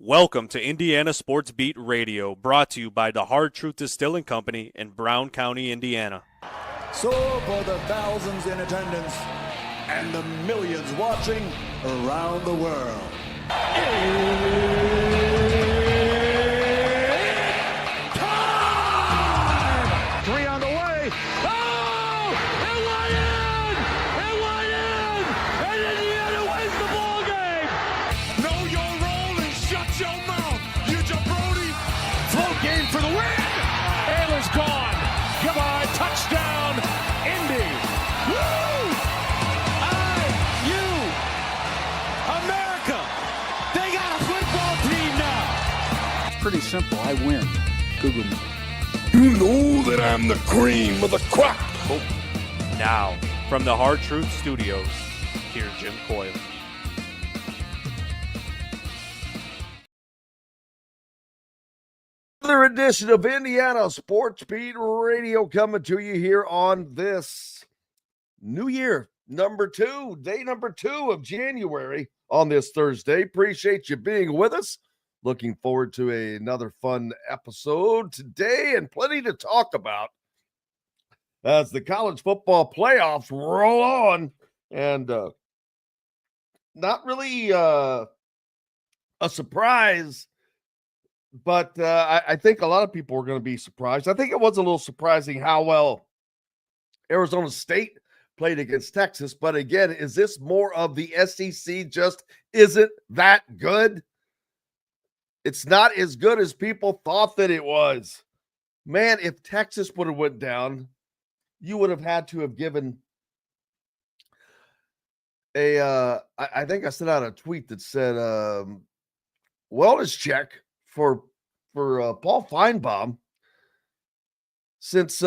Welcome to Indiana Sports Beat Radio, brought to you by the Hard Truth Distilling Company in Brown County, Indiana. So for the thousands in attendance and the millions watching around the world, it's time! 3 on the way. Oh! It went in! It went in! And Indiana wins the ball game! Know your role and shut your mouth, you jabroni! Float game for the win! Ayler's gone. Come on, touchdown, Indy! Woo! IU! America! They got a football team now! It's pretty simple. I win. Google me. You know that I'm the cream of the crop. Now, from the Hard Truth Studios, here's Jim Coyle. Another edition of Indiana Sports Beat Radio coming to you here on this new year, day number two of January on this Thursday. Appreciate you being with us. Looking forward to another fun episode today and plenty to talk about as the college football playoffs roll on. And not really a surprise, but I think a lot of people are going to be surprised. I think it was a little surprising how well Arizona State played against Texas. But again, is this more of the SEC just isn't that good? It's not as good as people thought that it was. Man, if Texas would have went down, you would have had to have given I think I sent out a tweet that said wellness check for Paul Feinbaum, since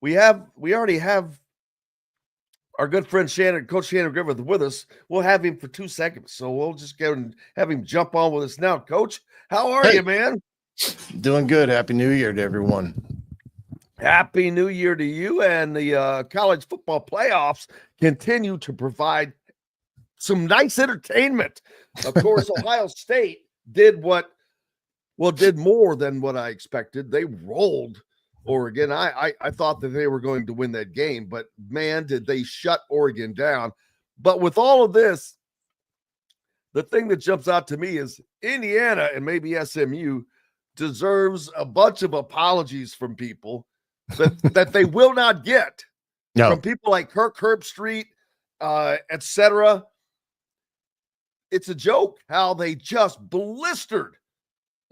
we already have our good friend Shannon, Coach Shannon Griffith, with us. We'll have him for 2 seconds, so we'll just go and have him jump on with us now. Coach, how are you, man? Doing good. Happy New Year to everyone. Happy New Year to you. And the college football playoffs continue to provide some nice entertainment. Of course, Ohio State did more than what I expected. They rolled Oregon. I thought that they were going to win that game, but man, did they shut Oregon down. But with all of this, the thing that jumps out to me is Indiana and maybe SMU deserves a bunch of apologies from people that they will not get from people like Kirk Herbstreit, etc. It's a joke how they just blistered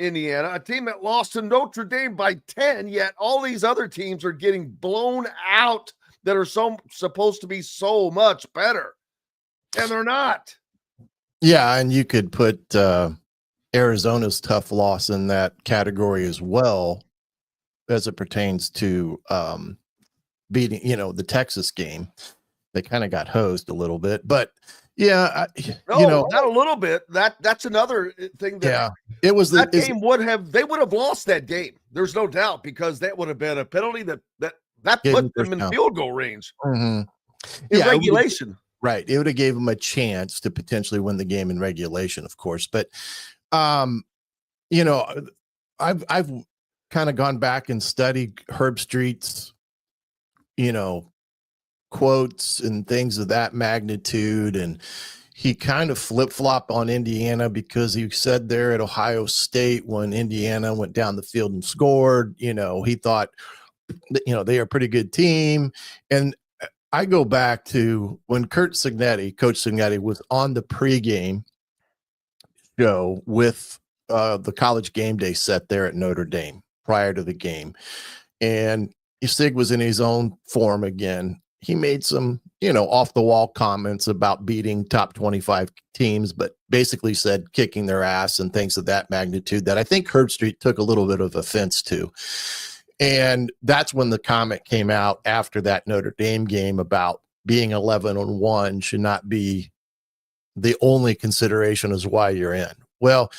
Indiana, a team that lost to Notre Dame by 10, yet all these other teams are getting blown out that are supposed to be so much better, and they're not. Yeah, and you could put Arizona's tough loss in that category as well, as it pertains to beating, the Texas game. They kind of got hosed a little bit, but yeah, not a little bit. That's another thing that it was they would have lost that game. There's no doubt, because that would have been a penalty that put them in field goal range in regulation. Right. It would have gave them a chance to potentially win the game in regulation, of course. But I've kind of gone back and studied Herbstreit's, quotes and things of that magnitude, and he kind of flip-flopped on Indiana because he said there at Ohio State when Indiana went down the field and scored, he thought they are a pretty good team. And I go back to when Coach Cignetti was on the pregame show with the College Game Day set there at Notre Dame prior to the game, and Sig was in his own form again. He made some, off the wall comments about beating top 25 teams, but basically said kicking their ass and things of that magnitude that I think Herbstreit took a little bit of offense to. And that's when the comment came out after that Notre Dame game about being 11-1 should not be the only consideration as why you're in. Well,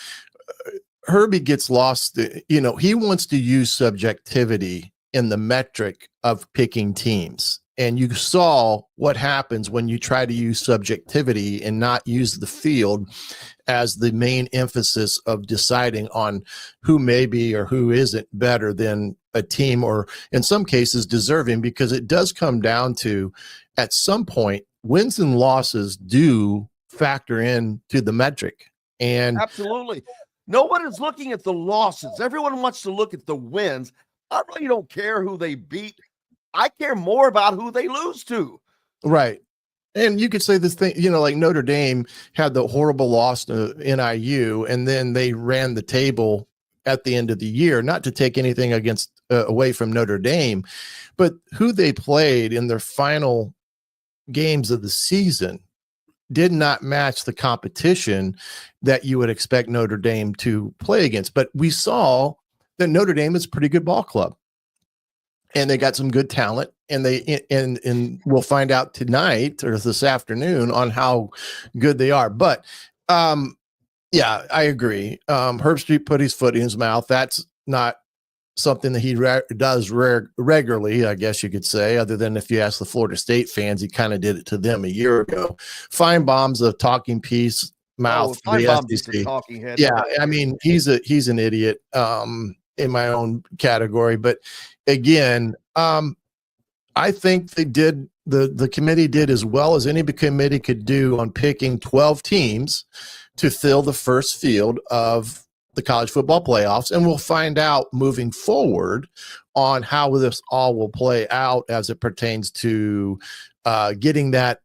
Herbie gets lost. He wants to use subjectivity in the metric of picking teams. And you saw what happens when you try to use subjectivity and not use the field as the main emphasis of deciding on who may be or who isn't better than a team, or in some cases deserving, because it does come down to, at some point, wins and losses do factor in to the metric. And Absolutely. No one is looking at the losses. Everyone wants to look at the wins. I really don't care who they beat. I care more about who they lose to. right. And you could say this thing, like Notre Dame had the horrible loss to NIU, and then they ran the table at the end of the year, not to take anything away from Notre Dame, but who they played in their final games of the season did not match the competition that you would expect Notre Dame to play against. But we saw that Notre Dame is a pretty good ball club, and they got some good talent, and and we'll find out tonight or this afternoon on how good they are. But yeah, I agree. Herb Street put his foot in his mouth. That's not something that he does regularly, I guess you could say, other than if you ask the Florida State fans, he kind of did it to them a year ago. Feinbaum's a talking piece mouth. Feinbaum's just a talking head. Yeah, I mean, he's an idiot in my own category. But again, I think they did the committee did as well as any committee could do on picking 12 teams to fill the first field of the college football playoffs. And we'll find out moving forward on how this all will play out as it pertains to getting that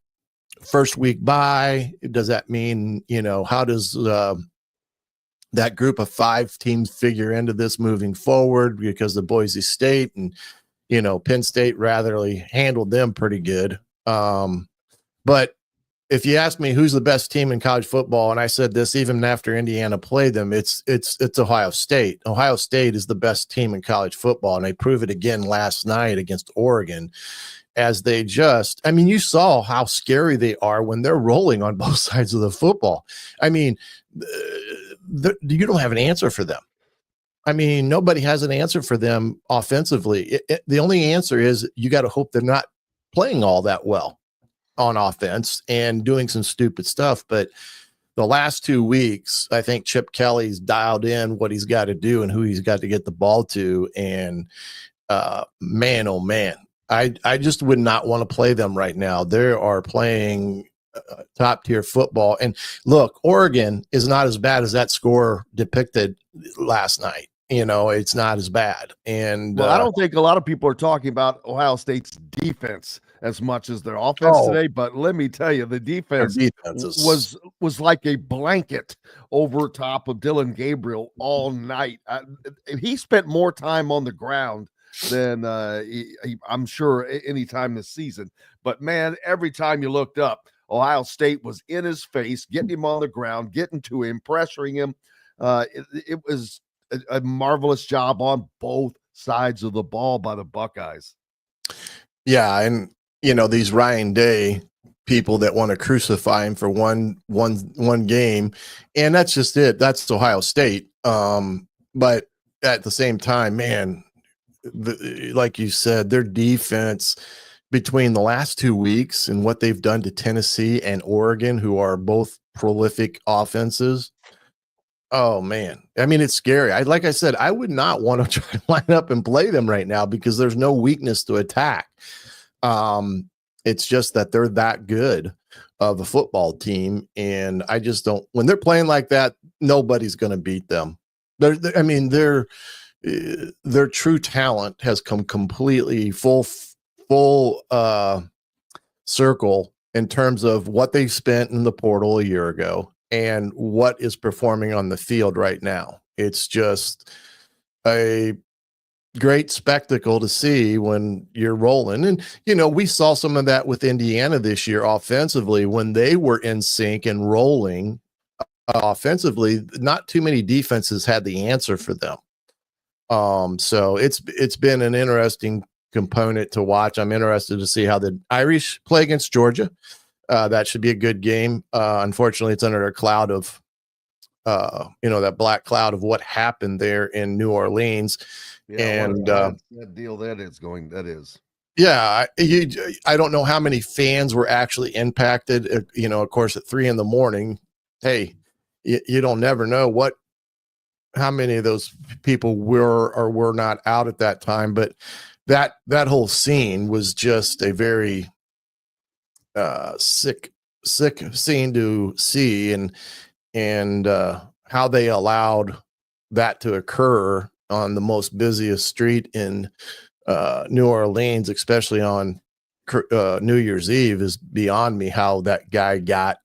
first week bye. Does that mean, how does that group of 5 teams figure into this moving forward? Because the Boise State and, Penn State rather handled them pretty good. But if you ask me who's the best team in college football, and I said this even after Indiana played them, it's Ohio State. Ohio State is the best team in college football, and they prove it again last night against Oregon. As you saw how scary they are when they're rolling on both sides of the football. I mean, you don't have an answer for them. I mean, nobody has an answer for them offensively. The only answer is you got to hope they're not playing all that well on offense and doing some stupid stuff. But the last 2 weeks, I think Chip Kelly's dialed in what he's got to do and who he's got to get the ball to. And man, oh man, I just would not want to play them right now. They are playing top tier football. And look, Oregon is not as bad as that score depicted last night. It's not as bad. And I don't think a lot of people are talking about Ohio State's defense as much as their offense today. But let me tell you, the defense was like a blanket over top of Dylan Gabriel all night. He spent more time on the ground than I'm sure any time this season. But man, every time you looked up, Ohio State was in his face, getting him on the ground, getting to him, pressuring him. It was a marvelous job on both sides of the ball by the Buckeyes. Yeah, and these Ryan Day people that want to crucify him for one game, and that's just it. That's Ohio State. But at the same time, man, like you said, their defense between the last 2 weeks and what they've done to Tennessee and Oregon, who are both prolific offenses. Oh man. I mean, it's scary. Like I said, I would not want to try to line up and play them right now because there's no weakness to attack. It's just that they're that good of a football team. And I just don't, when they're playing like that, nobody's going to beat them. Their true talent has come completely full circle in terms of what they spent in the portal a year ago and what is performing on the field right now. It's just a great spectacle to see when you're rolling. And, we saw some of that with Indiana this year offensively when they were in sync and rolling offensively. Not too many defenses had the answer for them. So it's been an interesting component to watch. I'm interested to see how the Irish play against Georgia. That should be a good game. Unfortunately, it's under a cloud of, that black cloud of what happened there in New Orleans. Yeah, and that deal that is. Yeah, I don't know how many fans were actually impacted. Of course, at 3 a.m, hey, you don't never know how many of those people were or were not out at that time. But that whole scene was just a very sick scene to see, and how they allowed that to occur on the most busiest street in New Orleans, especially on New Year's Eve, is beyond me how that guy got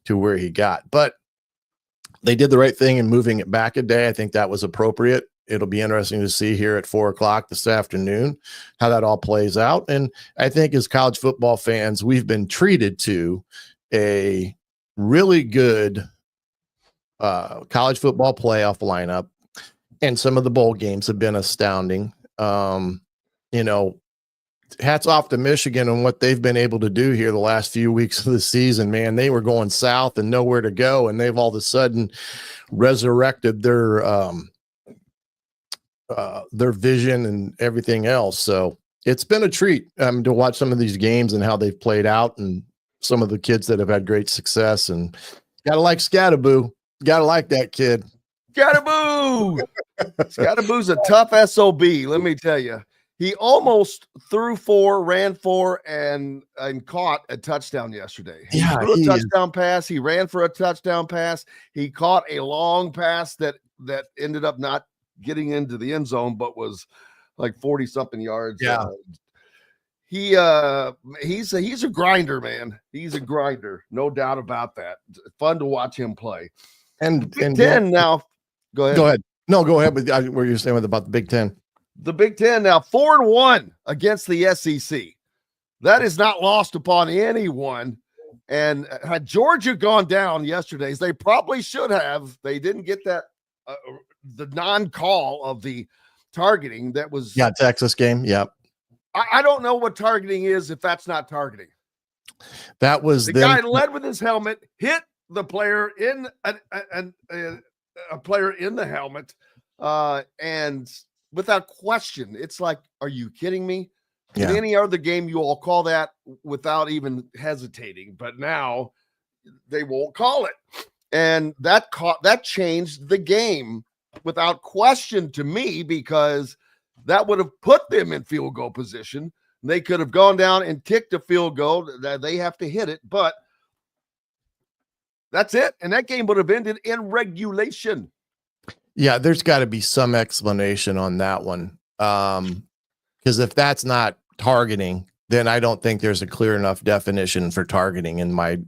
to where he got. But they did the right thing in moving it back a day. I think that was appropriate. It'll be interesting to see here at 4:00 this afternoon how that all plays out. And I think as college football fans, we've been treated to a really good college football playoff lineup, and some of the bowl games have been astounding. Hats off to Michigan and what they've been able to do here the last few weeks of the season, man. They were going south and nowhere to go, and they've all of a sudden resurrected their vision and everything else. So it's been a treat to watch some of these games and how they've played out, and some of the kids that have had great success. And gotta like Scatterboo. Gotta like that kid. Scatterboo! Scatterboo's a tough SOB, let me tell you. He almost threw 4, ran 4, and caught a touchdown yesterday. He threw a touchdown pass. He ran for a touchdown pass. He caught a long pass that ended up not getting into the end zone, but was like 40-something yards. Yeah. He's a grinder, man. He's a grinder, no doubt about that. Fun to watch him play. And Big Ten now. Go ahead. Go ahead. No, go ahead with where you're saying about the Big Ten. The Big Ten now 4-1 against the SEC. That is not lost upon anyone. And had Georgia gone down yesterday, as they probably should have, they didn't get that the non-call of the targeting that was. Yeah, Texas game. Yep. I don't know what targeting is if that's not targeting. That was the guy led with his helmet, hit the player in a player in the helmet, and without question, it's like, are you kidding me? Yeah. In any other game, you all call that without even hesitating, but now they won't call it, and that changed the game without question to me, because that would have put them in field goal position. They could have gone down and kicked a field goal. They have to hit it, but that's it. And that game would have ended in regulation. Yeah, there's got to be some explanation on that one. Because if that's not targeting, then I don't think there's a clear enough definition for targeting in my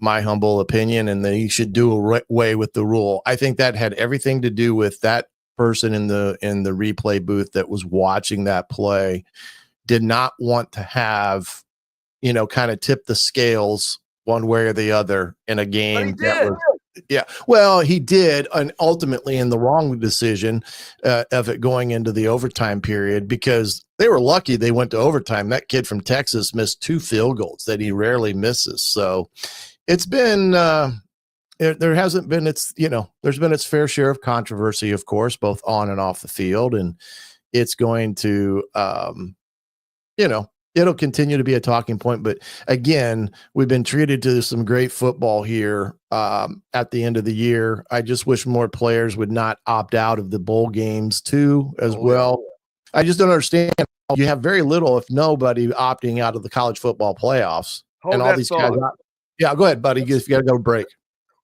humble opinion, and that he should do away with the rule. I think that had everything to do with that person in the replay booth that was watching that play did not want to have, kind of tip the scales one way or the other in a game. Well, he did, and ultimately in the wrong decision of it going into the overtime period, because they were lucky they went to overtime. That kid from Texas missed 2 field goals that he rarely misses. So it's been there hasn't been there's been its fair share of controversy, of course, both on and off the field, and it's going to it'll continue to be a talking point. But again, we've been treated to some great football here at the end of the year. I just wish more players would not opt out of the bowl games too, as well. I just don't understand. You have very little, if nobody, opting out of the college football playoffs. And all these guys. Yeah, go ahead, buddy. If you got to go break.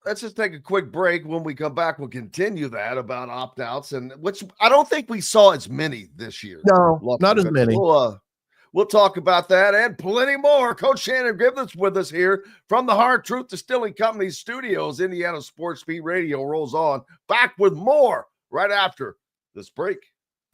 Let's just take a quick break. When we come back, we'll continue that about opt-outs, and which I don't think we saw as many this year. No, not as many. We'll talk about that and plenty more. Coach Shannon Griffith's with us here from the Hard Truth Distilling Company studios. Indiana Sports Beat Radio rolls on. Back with more right after this break.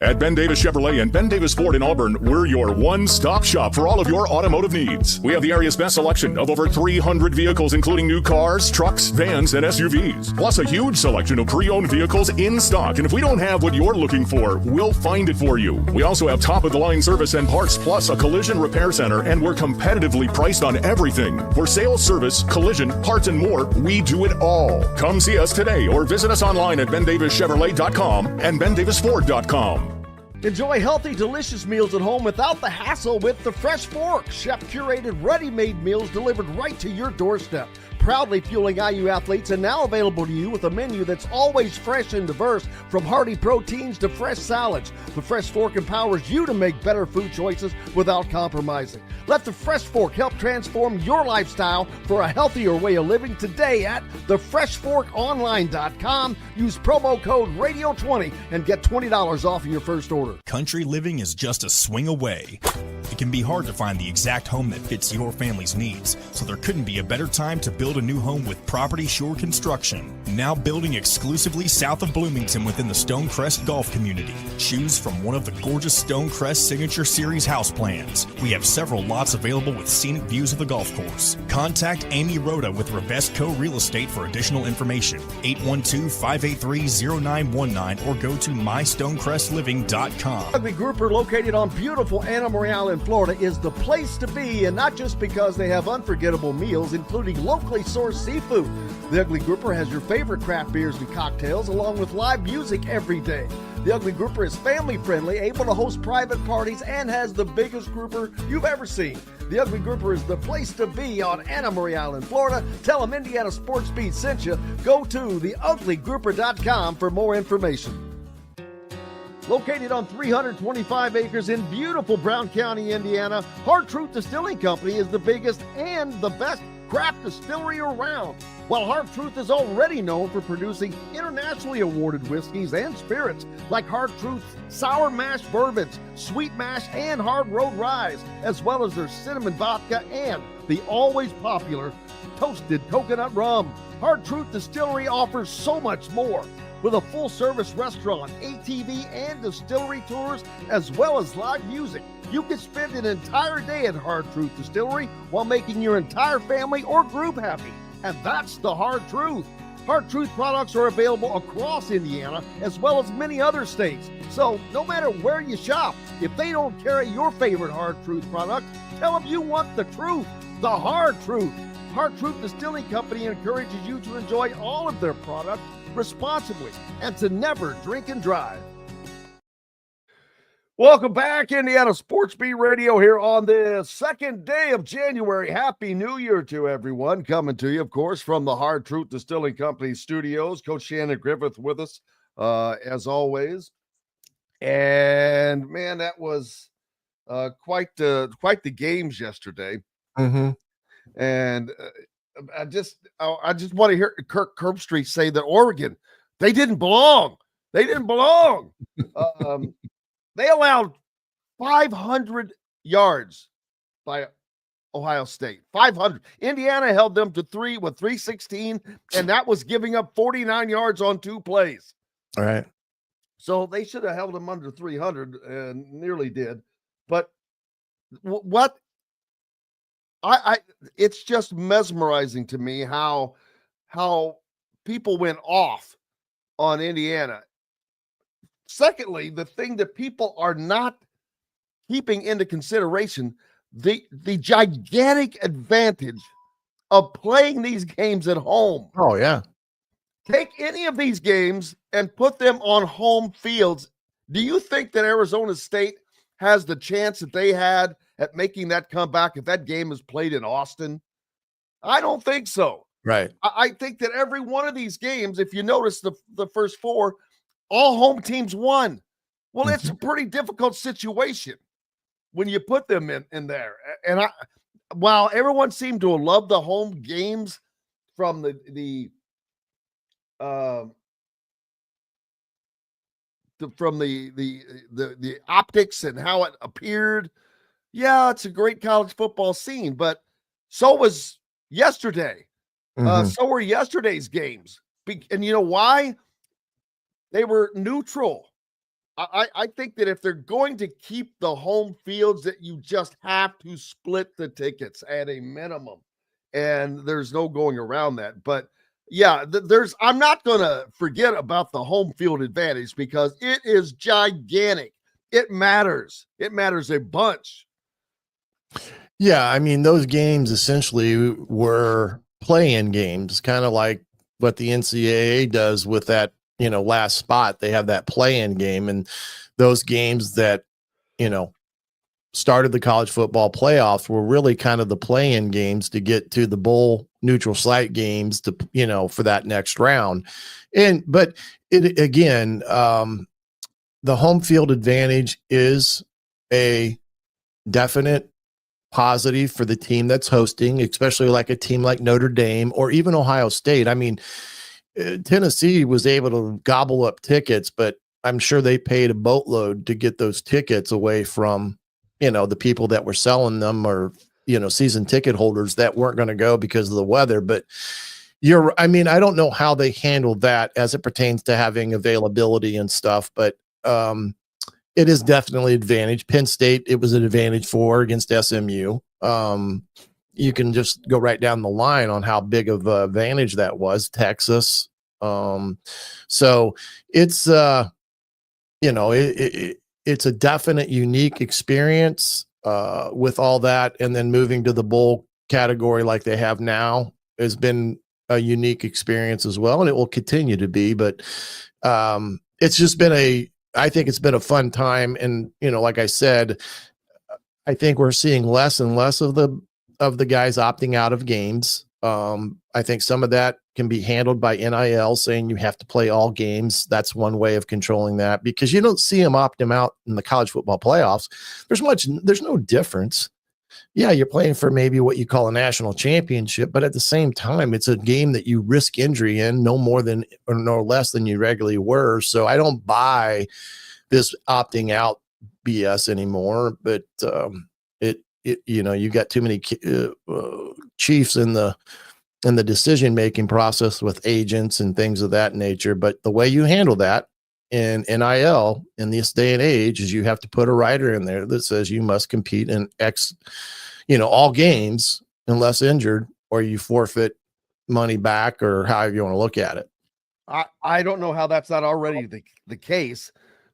At Ben Davis Chevrolet and Ben Davis Ford in Auburn, we're your one-stop shop for all of your automotive needs. We have the area's best selection of over 300 vehicles, including new cars, trucks, vans, and SUVs. Plus a huge selection of pre-owned vehicles in stock. And if we don't have what you're looking for, we'll find it for you. We also have top-of-the-line service and parts, plus a collision repair center, and we're competitively priced on everything. For sales, service, collision, parts, and more, we do it all. Come see us today or visit us online at BenDavisChevrolet.com and BenDavisFord.com. Enjoy healthy, delicious meals at home without the hassle with the Fresh Fork. Chef-curated, ready-made meals delivered right to your doorstep. Proudly fueling IU athletes and now available to you with a menu that's always fresh and diverse, from hearty proteins to fresh salads. The Fresh Fork empowers you to make better food choices without compromising. Let the Fresh Fork help transform your lifestyle for a healthier way of living today at thefreshforkonline.com. Use promo code RADIO20 and get $20 off of your first order. Country living is just a swing away. It can be hard to find the exact home that fits your family's needs, so there couldn't be a better time to build a new home with Property Shore Construction. Now building exclusively south of Bloomington within the Stonecrest Golf community. Choose from one of the gorgeous Stonecrest Signature Series house plans. We have several lots available with scenic views of the golf course. Contact Amy Rhoda with Revesco Real Estate for additional information. 812-583-0919 or go to mystonecrestliving.com. Ugly Grouper, located on beautiful Anna Morale in Florida, is the place to be, and not just because they have unforgettable meals, including locally sourced seafood. The Ugly Grouper has your favorite craft beers and cocktails, along with live music every day. The Ugly Grouper is family-friendly, able to host private parties, and has the biggest grouper you've ever seen. The Ugly Grouper is the place to be on Anna Marie Island, Florida. Tell them Indiana Sports Beat sent you. Go to theuglygrouper.com for more information. Located on 325 acres in beautiful Brown County, Indiana, Hard Truth Distilling Company is the biggest and the best craft distillery around. While Hard Truth is already known for producing internationally awarded whiskeys and spirits like Hard Truth's sour mash bourbons, sweet mash, and hard road ryes, as well as their cinnamon vodka and the always popular toasted coconut rum. Hard Truth Distillery offers so much more. With a full-service restaurant, ATV, and distillery tours, as well as live music, you can spend an entire day at Hard Truth Distillery while making your entire family or group happy. And that's the Hard Truth. Hard Truth products are available across Indiana, as well as many other states. So no matter where you shop, if they don't carry your favorite Hard Truth product, tell them you want the truth, the Hard Truth. Hard Truth Distilling Company encourages you to enjoy all of their products responsibly and to never drink and drive. Welcome back, Indiana Sports Beat Radio, here on the second day of January. Happy New Year to everyone. Coming to you, of course, from the Hard Truth Distilling Company studios. Coach Shannon Griffith with us, as always. And man, that was quite the games yesterday. Mm-hmm. And I just want to hear Kirk Herbstreit say that Oregon, they didn't belong. They didn't belong. They allowed 500 yards by Ohio State. 500. Indiana held them to 316, and that was giving up 49 yards on 2 plays. All right. So they should have held them under 300 and nearly did. But what it's just mesmerizing to me how people went off on Indiana. Secondly, the thing that people are not keeping into consideration, the gigantic advantage of playing these games at home. Oh, yeah. Take any of these games and put them on home fields. Do you think that Arizona State has the chance that they had at making that comeback if that game is played in Austin? I don't think so. Right. I think that every one of these games, if you notice the first 4, all home teams won. Well, it's a pretty difficult situation when you put them in there. And while everyone seemed to love the home games from the optics and how it appeared, yeah, it's a great college football scene, but so was yesterday. So were yesterday's games. And you know why? They were neutral. I think that if they're going to keep the home fields, that you just have to split the tickets at a minimum. And there's no going around that. But yeah, I'm not going to forget about the home field advantage because it is gigantic. It matters. It matters a bunch. Yeah, I mean, those games essentially were play-in games, kind of like what the NCAA does with that last spot. They have that play-in game, and those games that, started the college football playoffs were really kind of the play-in games to get to the bowl neutral site games to, for that next round. But it, again, the home field advantage is a definite positive for the team that's hosting, especially like a team like Notre Dame or even Ohio State. I mean, Tennessee was able to gobble up tickets, but I'm sure they paid a boatload to get those tickets away from, the people that were selling them, or, season ticket holders that weren't going to go because of the weather. But I don't know how they handled that as it pertains to having availability and stuff, but it is definitely an advantage. Penn State, it was an advantage for against SMU. You can just go right down the line on how big of an advantage that was. Texas. So it's, it's a definite unique experience with all that. And then moving to the bowl category like they have now has been a unique experience as well. And it will continue to be, but it's just been I think it's been a fun time. And, like I said, I think we're seeing less and less of the guys opting out of games. I think some of that can be handled by NIL, saying you have to play all games. That's one way of controlling that, because you don't see them opting out in the college football playoffs. There's no difference. Yeah, you're playing for maybe what you call a national championship, but at the same time, it's a game that you risk injury in no more than or no less than you regularly were. So I don't buy this opting out BS anymore. But you got too many chiefs in the decision-making process with agents and things of that nature. But the way you handle that in NIL in this day and age is you have to put a rider in there that says you must compete in all games unless injured, or you forfeit money back, or however you want to look at it. I don't know how that's not already the case,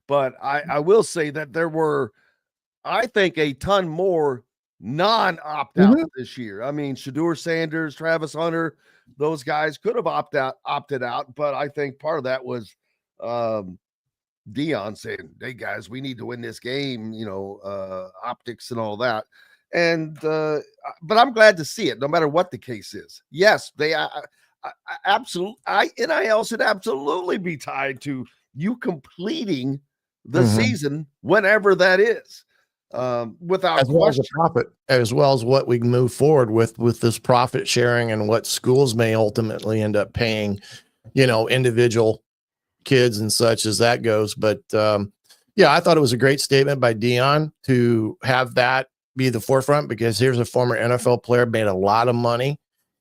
but I will say that there were, I think, a ton more non-opt-out this year. I mean, Shedeur Sanders, Travis Hunter, those guys could have opted out, but I think part of that was Dion saying, "Hey guys, we need to win this game," optics and all that. And but I'm glad to see it, no matter what the case is. Yes, they absolutely. NIL should absolutely be tied to you completing the season whenever that is. Without as well question. as profit, as well as what we move forward with this profit sharing and what schools may ultimately end up paying, individual kids and such as that goes. But I thought it was a great statement by Dion to have that be the forefront, because here's a former NFL player, made a lot of money,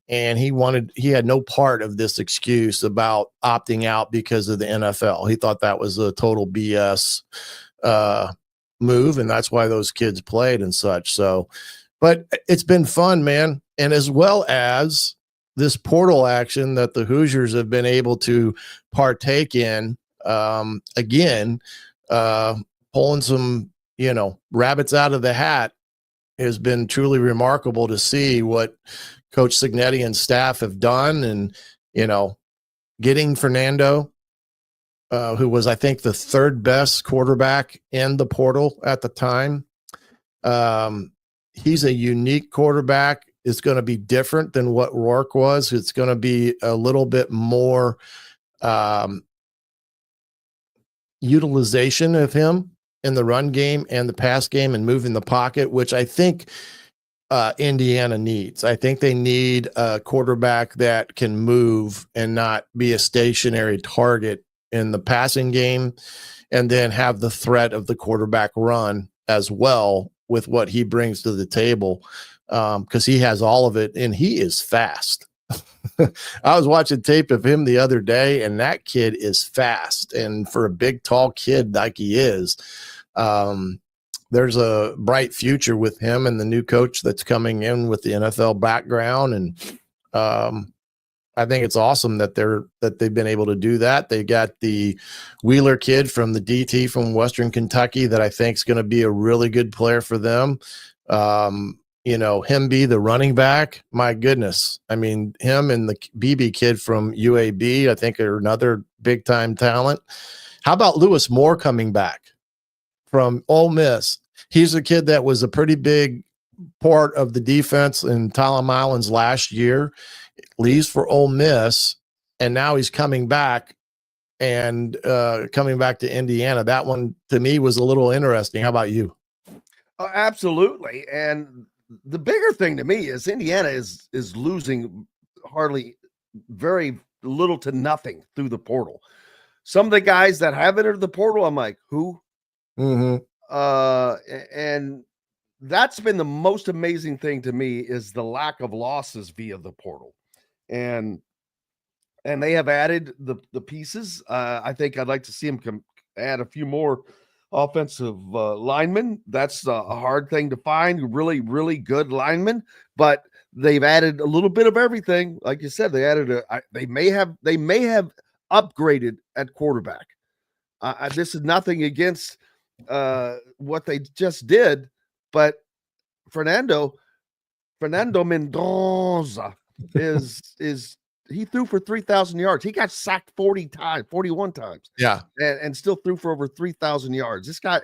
and he had no part of this excuse about opting out because of the NFL. He thought that was a total BS move, and that's why those kids played and such. So, but it's been fun, man. And as well as this portal action that the Hoosiers have been able to partake in, again, pulling some, rabbits out of the hat has been truly remarkable to see what Coach Cignetti and staff have done. And, getting Fernando, who was, I think, the third best quarterback in the portal at the time. He's a unique quarterback. It's going to be different than what Rourke was. It's going to be a little bit more utilization of him in the run game and the pass game and moving the pocket, which I think Indiana needs. I think they need a quarterback that can move and not be a stationary target in the passing game, and then have the threat of the quarterback run as well with what he brings to the table. Because he has all of it, and he is fast. I was watching tape of him the other day, and that kid is fast. And for a big, tall kid like he is, there's a bright future with him and the new coach that's coming in with the NFL background. And I think it's awesome that they've been able to do that. They got the Wheeler kid from the DT from Western Kentucky that I think is going to be a really good player for them. him be the running back, my goodness. I mean, him and the BB kid from UAB, I think, are another big time talent. How about Lewis Moore coming back from Ole Miss? He's a kid that was a pretty big part of the defense in Tom Allen's last year, leaves for Ole Miss, and now he's coming back and coming back to Indiana. That one to me was a little interesting. How about you? Absolutely. And the bigger thing to me is Indiana is losing very little to nothing through the portal. Some of the guys that have entered the portal, I'm like, who? Mm-hmm. And that's been the most amazing thing to me is the lack of losses via the portal. And they have added the pieces. I think I'd like to see them add a few more offensive linemen. That's a hard thing to find, really, really good linemen, but they've added a little bit of everything. Like you said, they added they may have upgraded at quarterback. This is nothing against what they just did, but Fernando Mendoza is he threw for 3,000 yards. He got sacked 41 times. Yeah. And still threw for over 3,000 yards. This guy,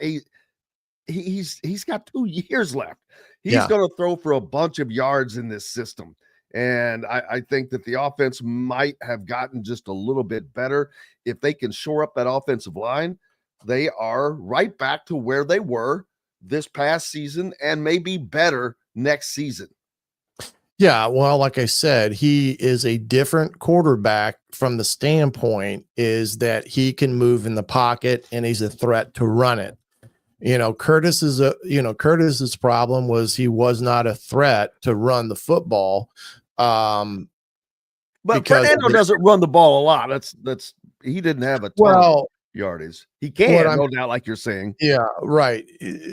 he's got 2 years left. He's going to throw for a bunch of yards in this system. And I think that the offense might have gotten just a little bit better. If they can shore up that offensive line, they are right back to where they were this past season and maybe better next season. Yeah, well, like I said, he is a different quarterback from the standpoint is that he can move in the pocket and he's a threat to run it. Curtis's problem was he was not a threat to run the football. But Fernando doesn't run the ball a lot. That's he didn't have a ton of yardage. He can, no doubt, like you're saying. Yeah, right.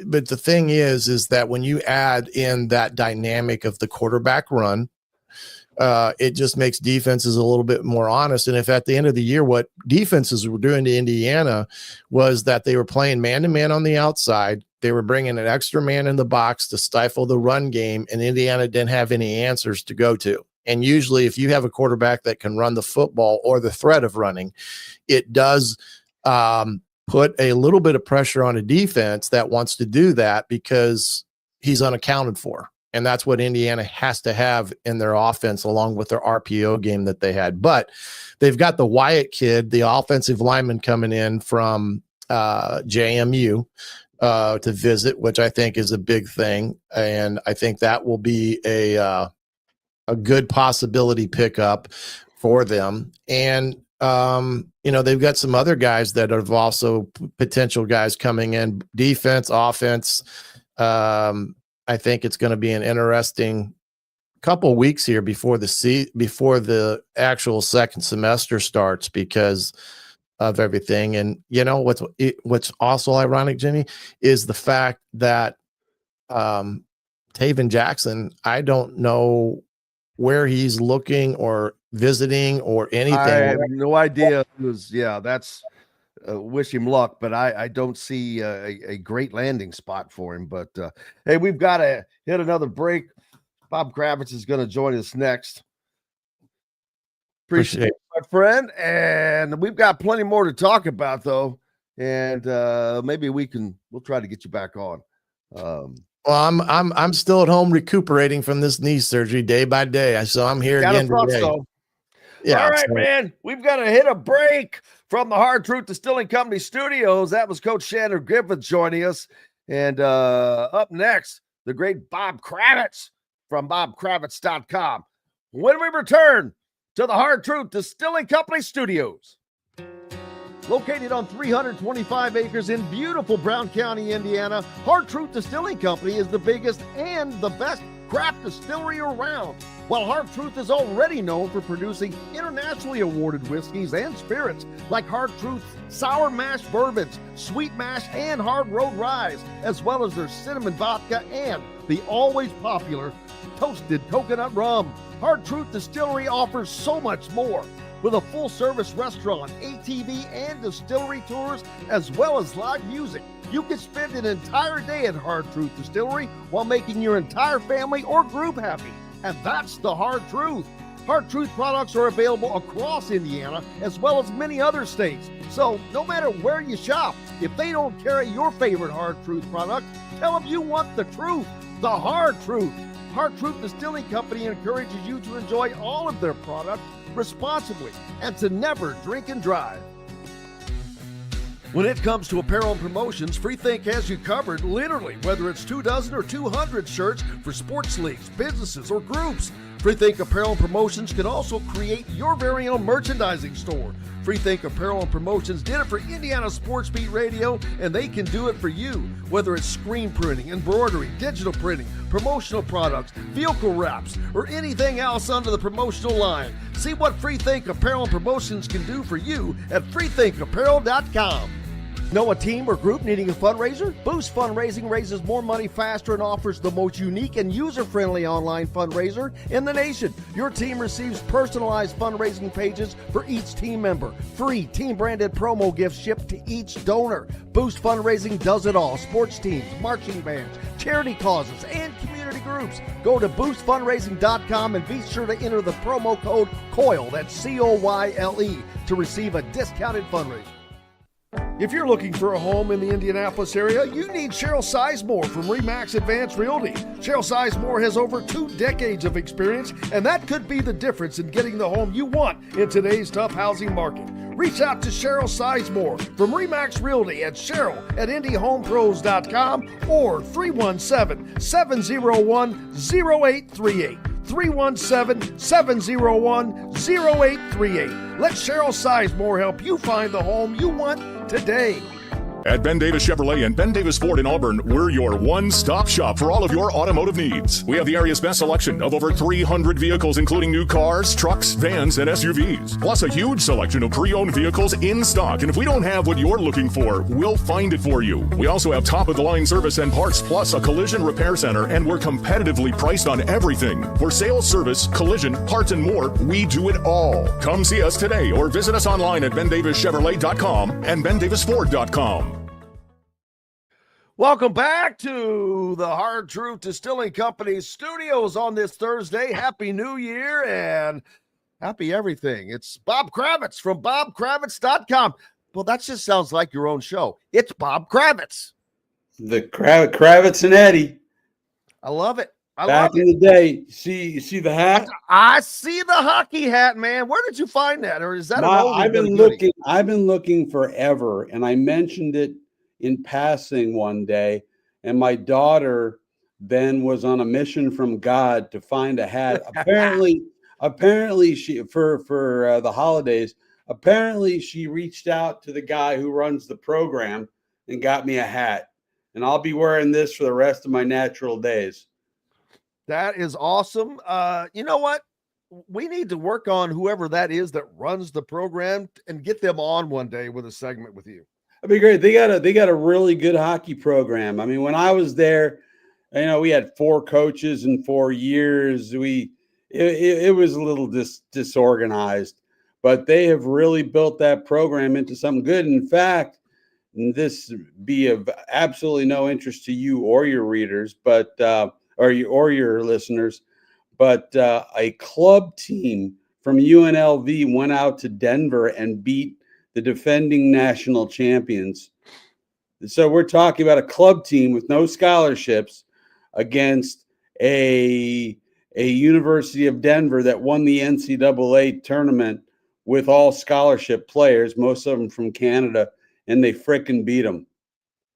But the thing is that when you add in that dynamic of the quarterback run, it just makes defenses a little bit more honest. And if at the end of the year, what defenses were doing to Indiana was that they were playing man-to-man on the outside, they were bringing an extra man in the box to stifle the run game, and Indiana didn't have any answers to go to. And usually if you have a quarterback that can run the football or the threat of running, it does put a little bit of pressure on a defense that wants to do that because he's unaccounted for. And that's what Indiana has to have in their offense along with their RPO game that they had. But they've got the Wyatt kid, the offensive lineman coming in from JMU to visit, which I think is a big thing. And I think that will be a good possibility pickup for them. And they've got some other guys that are also potential guys coming in, defense, offense. I think it's going to be an interesting couple of weeks here before the actual second semester starts because of everything. And what's also ironic, Jimmy, is the fact that Taven Jackson, I don't know where he's looking or visiting or anything. I have no idea. That's wish him luck, but I don't see a great landing spot for him. But hey, we've got to hit another break. Bob Kravitz is going to join us next. Appreciate it, my friend. And we've got plenty more to talk about, though. And maybe we'll try to get you back on. Well, I'm still at home recuperating from this knee surgery day by day. So I'm here again today. Yeah. All right, man. We've got to hit a break from the Hard Truth Distilling Company studios. That was Coach Shannon Griffith joining us. And up next, the great Bob Kravitz from bobkravitz.com. When we return to the Hard Truth Distilling Company studios. Located on 325 acres in beautiful Brown County, Indiana, Hard Truth Distilling Company is the biggest and the best craft distillery around. While Hard Truth is already known for producing internationally awarded whiskeys and spirits like Hard Truth's sour mash bourbons, sweet mash, and hard road ryes, as well as their cinnamon vodka and the always popular toasted coconut rum. Hard Truth Distillery offers so much more. With a full-service restaurant, ATV, and distillery tours, as well as live music, You can spend an entire day at Hard Truth Distillery while making your entire family or group happy. And that's the Hard Truth. Hard Truth products are available across Indiana as well as many other states. So no matter where you shop, if they don't carry your favorite Hard Truth product, tell them you want the truth, the Hard Truth. Hard Truth Distilling Company encourages you to enjoy all of their products responsibly and to never drink and drive. When it comes to apparel and promotions, Freethink has you covered, literally, whether it's 24 or 200 shirts for sports leagues, businesses, or groups. Freethink Apparel and Promotions can also create your very own merchandising store. Freethink Apparel and Promotions did it for Indiana Sports Beat Radio, and they can do it for you. Whether it's screen printing, embroidery, digital printing, promotional products, vehicle wraps, or anything else under the promotional line. See what Freethink Apparel and Promotions can do for you at freethinkapparel.com. Know a team or group needing a fundraiser? Boost Fundraising raises more money faster and offers the most unique and user-friendly online fundraiser in the nation. Your team receives personalized fundraising pages for each team member. Free team-branded promo gifts shipped to each donor. Boost Fundraising does it all. Sports teams, marching bands, charity causes, and community groups. Go to boostfundraising.com and be sure to enter the promo code COYLE, that's COYLE, to receive a discounted fundraiser. If you're looking for a home in the Indianapolis area, you need Cheryl Sizemore from RE/MAX Advanced Realty. Cheryl Sizemore has over 2 decades of experience, and that could be the difference in getting the home you want in today's tough housing market. Reach out to Cheryl Sizemore from RE/MAX Realty at Cheryl@IndyHomePros.com or 317-701-0838. 317-701-0838. Let Cheryl Sizemore help you find the home you want today. At Ben Davis Chevrolet and Ben Davis Ford in Auburn, we're your one-stop shop for all of your automotive needs. We have the area's best selection of over 300 vehicles, including new cars, trucks, vans, and SUVs. Plus a huge selection of pre-owned vehicles in stock. And if we don't have what you're looking for, we'll find it for you. We also have top-of-the-line service and parts, plus a collision repair center, and we're competitively priced on everything. For sales, service, collision, parts, and more, we do it all. Come see us today or visit us online at BenDavisChevrolet.com and BenDavisFord.com. Welcome back to the Hard Truth Distilling Company studios on this Thursday. Happy New Year and happy everything. It's Bob Kravitz from BobKravitz.com. Well, that just sounds like your own show. It's Bob Kravitz. The Kravitz and Eddie. I love it. Back in the day. You see the hat? I see the hockey hat, man. Where did you find that? Or is that I've been looking forever, and I mentioned it in passing one day, and my daughter then was on a mission from God to find a hat. apparently she for the holidays, apparently she reached out to the guy who runs the program and got me a hat, and I'll be wearing this for the rest of my natural days. That is awesome. You know what? We need to work on whoever that is that runs the program and get them on one day with a segment with you. That'd be great. They got a really good hockey program. I mean, when I was there, we had 4 coaches in 4 years. It was a little disorganized, but they have really built that program into something good. In fact, and this be of absolutely no interest to you or your readers, but or your listeners, but a club team from UNLV went out to Denver and beat the defending national champions. So we're talking about a club team with no scholarships against a University of Denver that won the NCAA tournament with all scholarship players, most of them from Canada, and they frickin' beat them.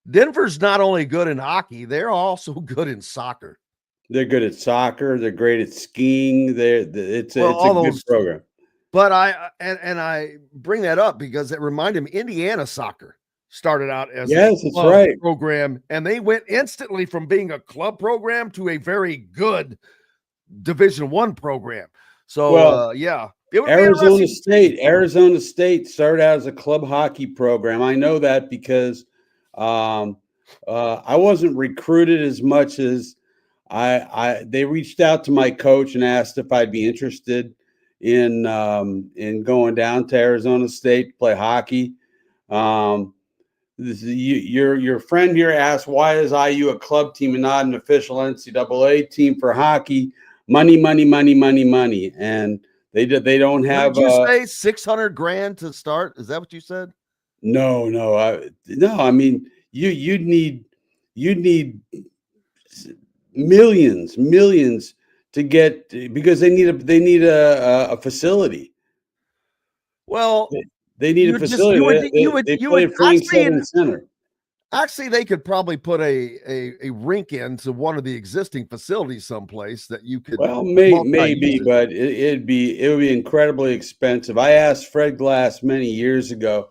Denver's not only good in hockey, they're also good in soccer. They're good at soccer. They're great at skiing. It's a good program. But I bring that up because it reminded me Indiana soccer started out as a club program, and they went instantly from being a club program to a very good Division I program. So Arizona State started out as a club hockey program. I know that because I wasn't recruited as much as they reached out to my coach and asked if I'd be interested in going down to Arizona State to play hockey. Your friend here asked, why is IU a club team and not an official NCAA team for hockey? Money, money, money, money, money, and they don't have. Did you say $600,000 to start? Is that what you said? No. I mean, you'd need millions to get, because they need a facility. Well, they need a facility. They play at Frank Southern Center. Actually, they could probably put a rink into one of the existing facilities someplace that you could. Well, maybe, but it would be incredibly expensive. I asked Fred Glass many years ago,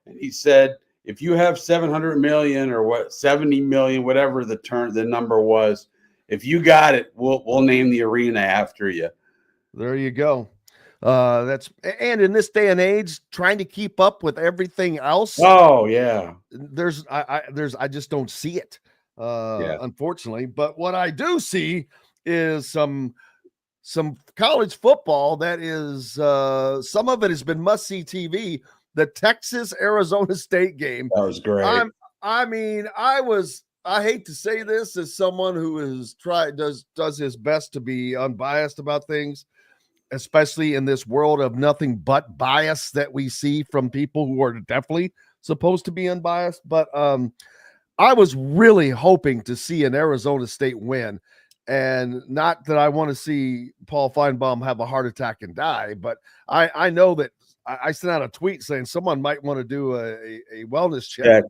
and he said, if you have 700 million or 70 million, whatever the number was, if you got it, we'll name the arena after you. There you go. And in this day and age, trying to keep up with everything else. Oh yeah. I just don't see it, unfortunately. But what I do see is some college football that is some of it has been must-see TV. The Texas-Arizona State game. That was great. I hate to say this as someone who does his best to be unbiased about things, especially in this world of nothing but bias that we see from people who are definitely supposed to be unbiased. But I was really hoping to see an Arizona State win, and not that I want to see Paul Feinbaum have a heart attack and die, but I know that I sent out a tweet saying someone might want to do a wellness check.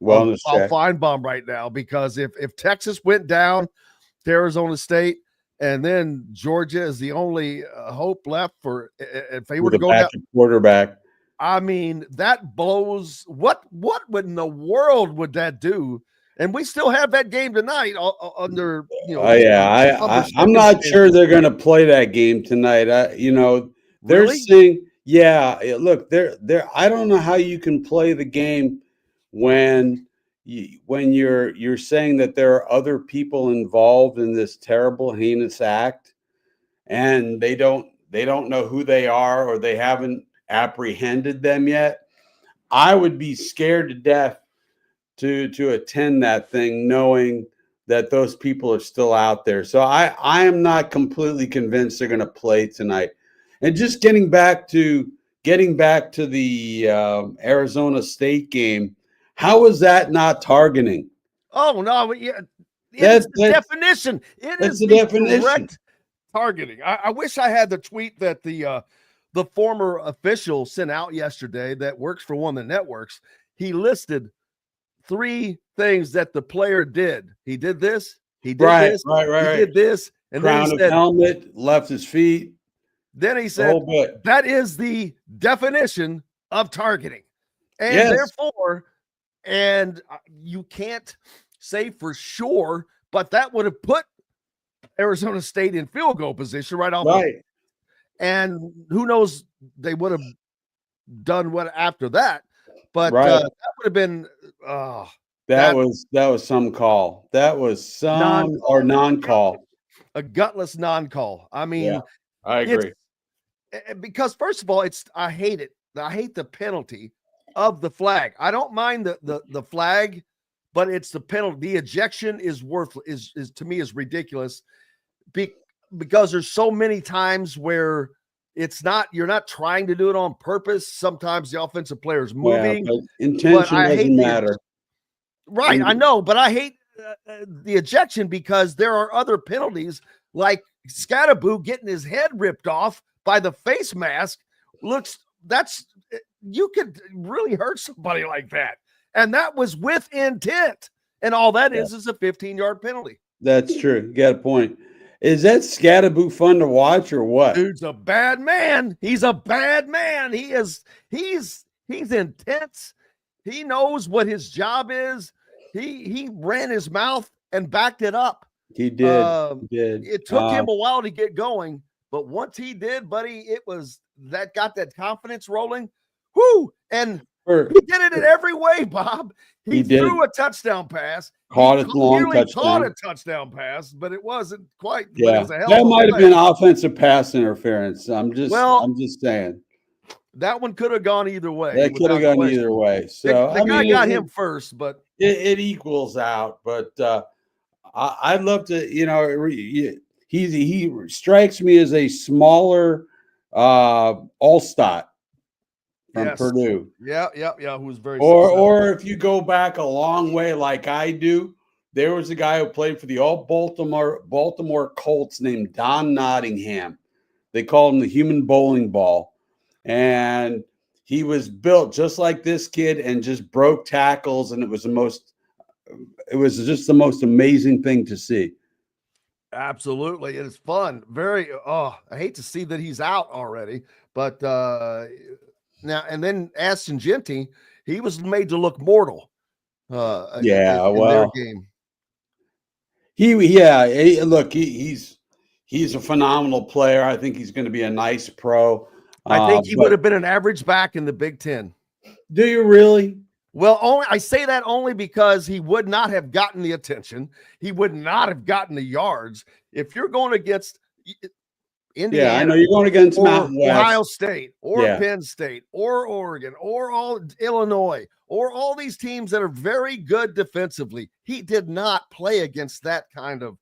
Paul Feinbaum right now, because if Texas went down to Arizona State, and then Georgia is the only hope left for if they were to go down quarterback. I mean, that blows. What in the world would that do? And we still have that game tonight under, I'm not sure they're going to play that game tonight. They're really? saying, look, I don't know how you can play the game when you're saying that there are other people involved in this terrible, heinous act, and they don't know who they are, or they haven't apprehended them yet. I would be scared to death to attend that thing, knowing that those people are still out there. So I am not completely convinced they're going to play tonight. And just getting back to the Arizona State game. How is that not targeting? Oh no, yeah, it's the definition. It is the definition. Correct targeting. I wish I had the tweet that the former official sent out yesterday that works for one of the networks. He listed 3 things that the player did. He did this. He did this. Right. He did this. And crown then of helmet, left his feet. Then he said, that is the definition of targeting. And therefore, and you can't say for sure, but that would have put Arizona State in field goal position right off. Right. And who knows, they would have done what after that. But that would have been that was some call. That was some non-call. A gutless non-call. I mean, I agree. Because first of all, I hate it. I hate the penalty of the flag. I don't mind the flag, but it's the penalty. The ejection is worthless. Is to me is ridiculous, because there's so many times where you're not trying to do it on purpose. Sometimes the offensive player is moving. But intention doesn't matter. Right, I know, but I hate the ejection because there are other penalties like Scatterboo getting his head ripped off by the face mask. You could really hurt somebody like that. And that was with intent. And all that is a 15-yard penalty. That's true. You got a point. Is that Scatterboo fun to watch or what? Dude's a bad man. He's a bad man. He's intense. He knows what his job is. He ran his mouth and backed it up. He did. It took him a while to get going, but once he did, buddy, it was that got that confidence rolling. Whoo! And he did it in every way, Bob. He threw a touchdown pass. Caught a touchdown pass, but it wasn't quite. Yeah, it was that might have been offensive pass interference. I'm just saying. That one could have gone either way. That could have gone either way. So the guy got him first, but it equals out. But I'd love to, he strikes me as a smaller Allstott from Purdue. Yeah. Who was very or if you go back a long way like I do, there was a guy who played for the all Baltimore Colts named Don Nottingham. They called him the human bowling ball. And he was built just like this kid and just broke tackles. And it was just the most amazing thing to see. Absolutely. It is fun. I hate to see that he's out already, but now, and then Ashton Genty, he was made to look mortal. In their game. He's a phenomenal player. I think he's going to be a nice pro. I think he would have been an average back in the Big Ten. Do you really? Well, I say that only because he would not have gotten the attention. He would not have gotten the yards. If you're going against Indiana, I know you're going against Mountain West, Ohio State, or Penn State, or Oregon, or Illinois, or all these teams that are very good defensively. He did not play against that kind of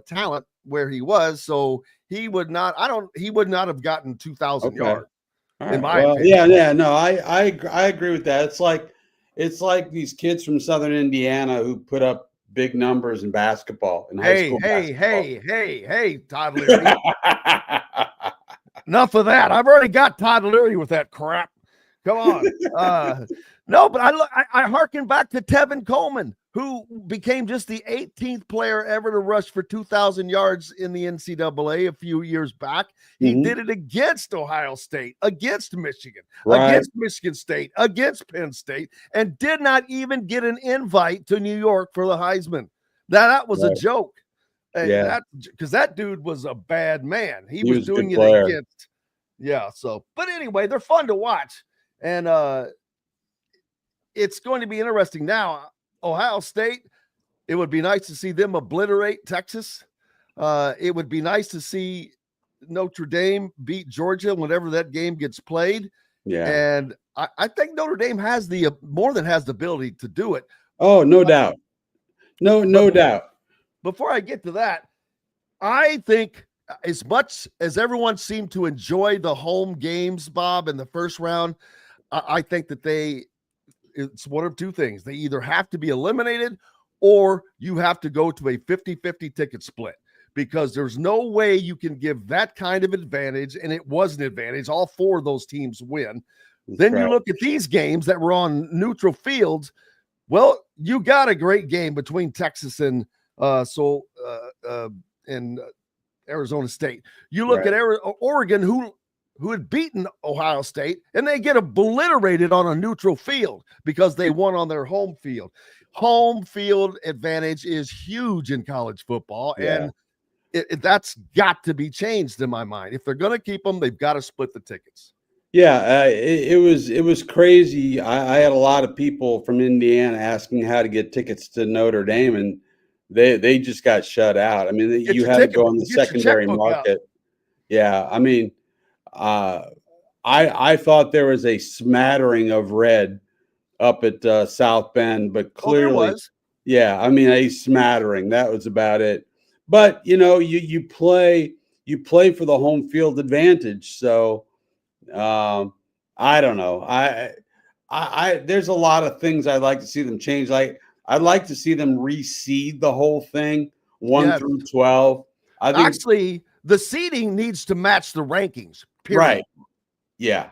talent where he was, so he would not. He would not have gotten 2,000 yards. In my opinion. I agree with that. It's like these kids from Southern Indiana who put up big numbers in basketball in high school. Hey, Todd Leary. Enough of that. I've already got Todd Leary with that crap. Come on. No, but I harken back to Tevin Coleman, who became just the 18th player ever to rush for 2,000 yards in the NCAA a few years back. He did it against Ohio State, against Michigan, against Michigan State, against Penn State, and did not even get an invite to New York for the Heisman. That was a joke. Because that dude was a bad man. He was doing it against. Yeah. So, but anyway, they're fun to watch. And it's going to be interesting now. Ohio State, it would be nice to see them obliterate Texas. It would be nice to see Notre Dame beat Georgia whenever that game gets played. Yeah. And I think Notre Dame has more than has the ability to do it. Oh, no doubt. No doubt. Before I get to that, I think as much as everyone seemed to enjoy the home games, Bob, in the first round, I think that it's one of two things. They either have to be eliminated or you have to go to a 50-50 ticket split, because there's no way you can give that kind of advantage. And it was an advantage. All four of those teams win. Then you look at these games that were on neutral fields. Well, you got a great game between Texas and Arizona State. You look at Oregon, who had beaten Ohio State, and they get obliterated on a neutral field because they won on their home field. Home field advantage is huge in college football, and that's got to be changed in my mind. If they're going to keep them, they've got to split the tickets. Yeah, it was crazy. I had a lot of people from Indiana asking how to get tickets to Notre Dame, and they just got shut out. I mean, you had to go on the secondary market. Yeah, I mean, I thought there was a smattering of red up at South Bend, but clearly, I mean, a smattering. That was about it. But you play for the home field advantage. So I don't know. I there's a lot of things I'd like to see them change. Like I'd like to see them reseed the whole thing 1 through 12. I think actually the seeding needs to match the rankings. Period. Right. Yeah.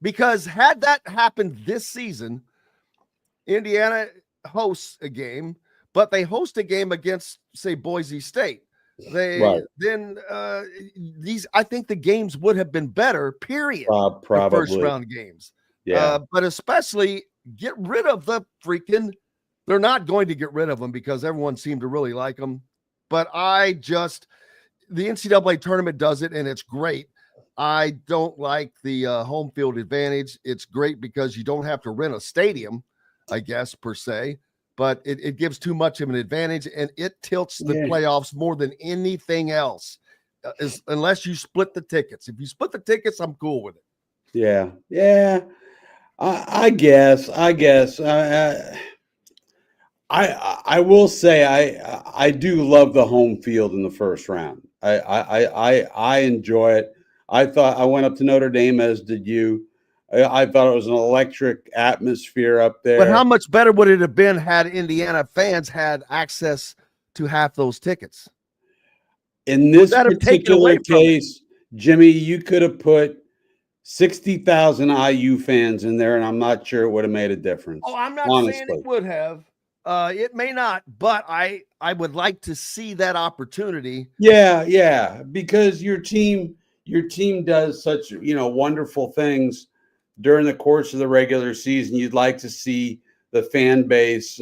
Because had that happened this season, Indiana hosts a game, but they host a game against, say, Boise State. I think the games would have been better, period. Probably. The first round games. Yeah. But especially get rid of the freaking, they're not going to get rid of them because everyone seemed to really like them. But the NCAA tournament does it, and it's great. I don't like the home field advantage. It's great because you don't have to rent a stadium, I guess, per se, but it gives too much of an advantage, and it tilts the playoffs more than anything else, unless you split the tickets. If you split the tickets, I'm cool with it. Yeah. Yeah. I guess. I will say I do love the home field in the first round. I enjoy it. I went up to Notre Dame, as did you. I thought it was an electric atmosphere up But how there. much better would it have been had Indiana fans had access to half those tickets? In this that have taken away particular from it? case, Jimmy, you could have put 60,000 IU fans in there, and I'm not sure it would have made a difference. Oh, I'm not saying honestly. it would have. It may not, but I would like to see that opportunity. Yeah, because your team does such wonderful things during the course of the regular season. You'd like to see the fan base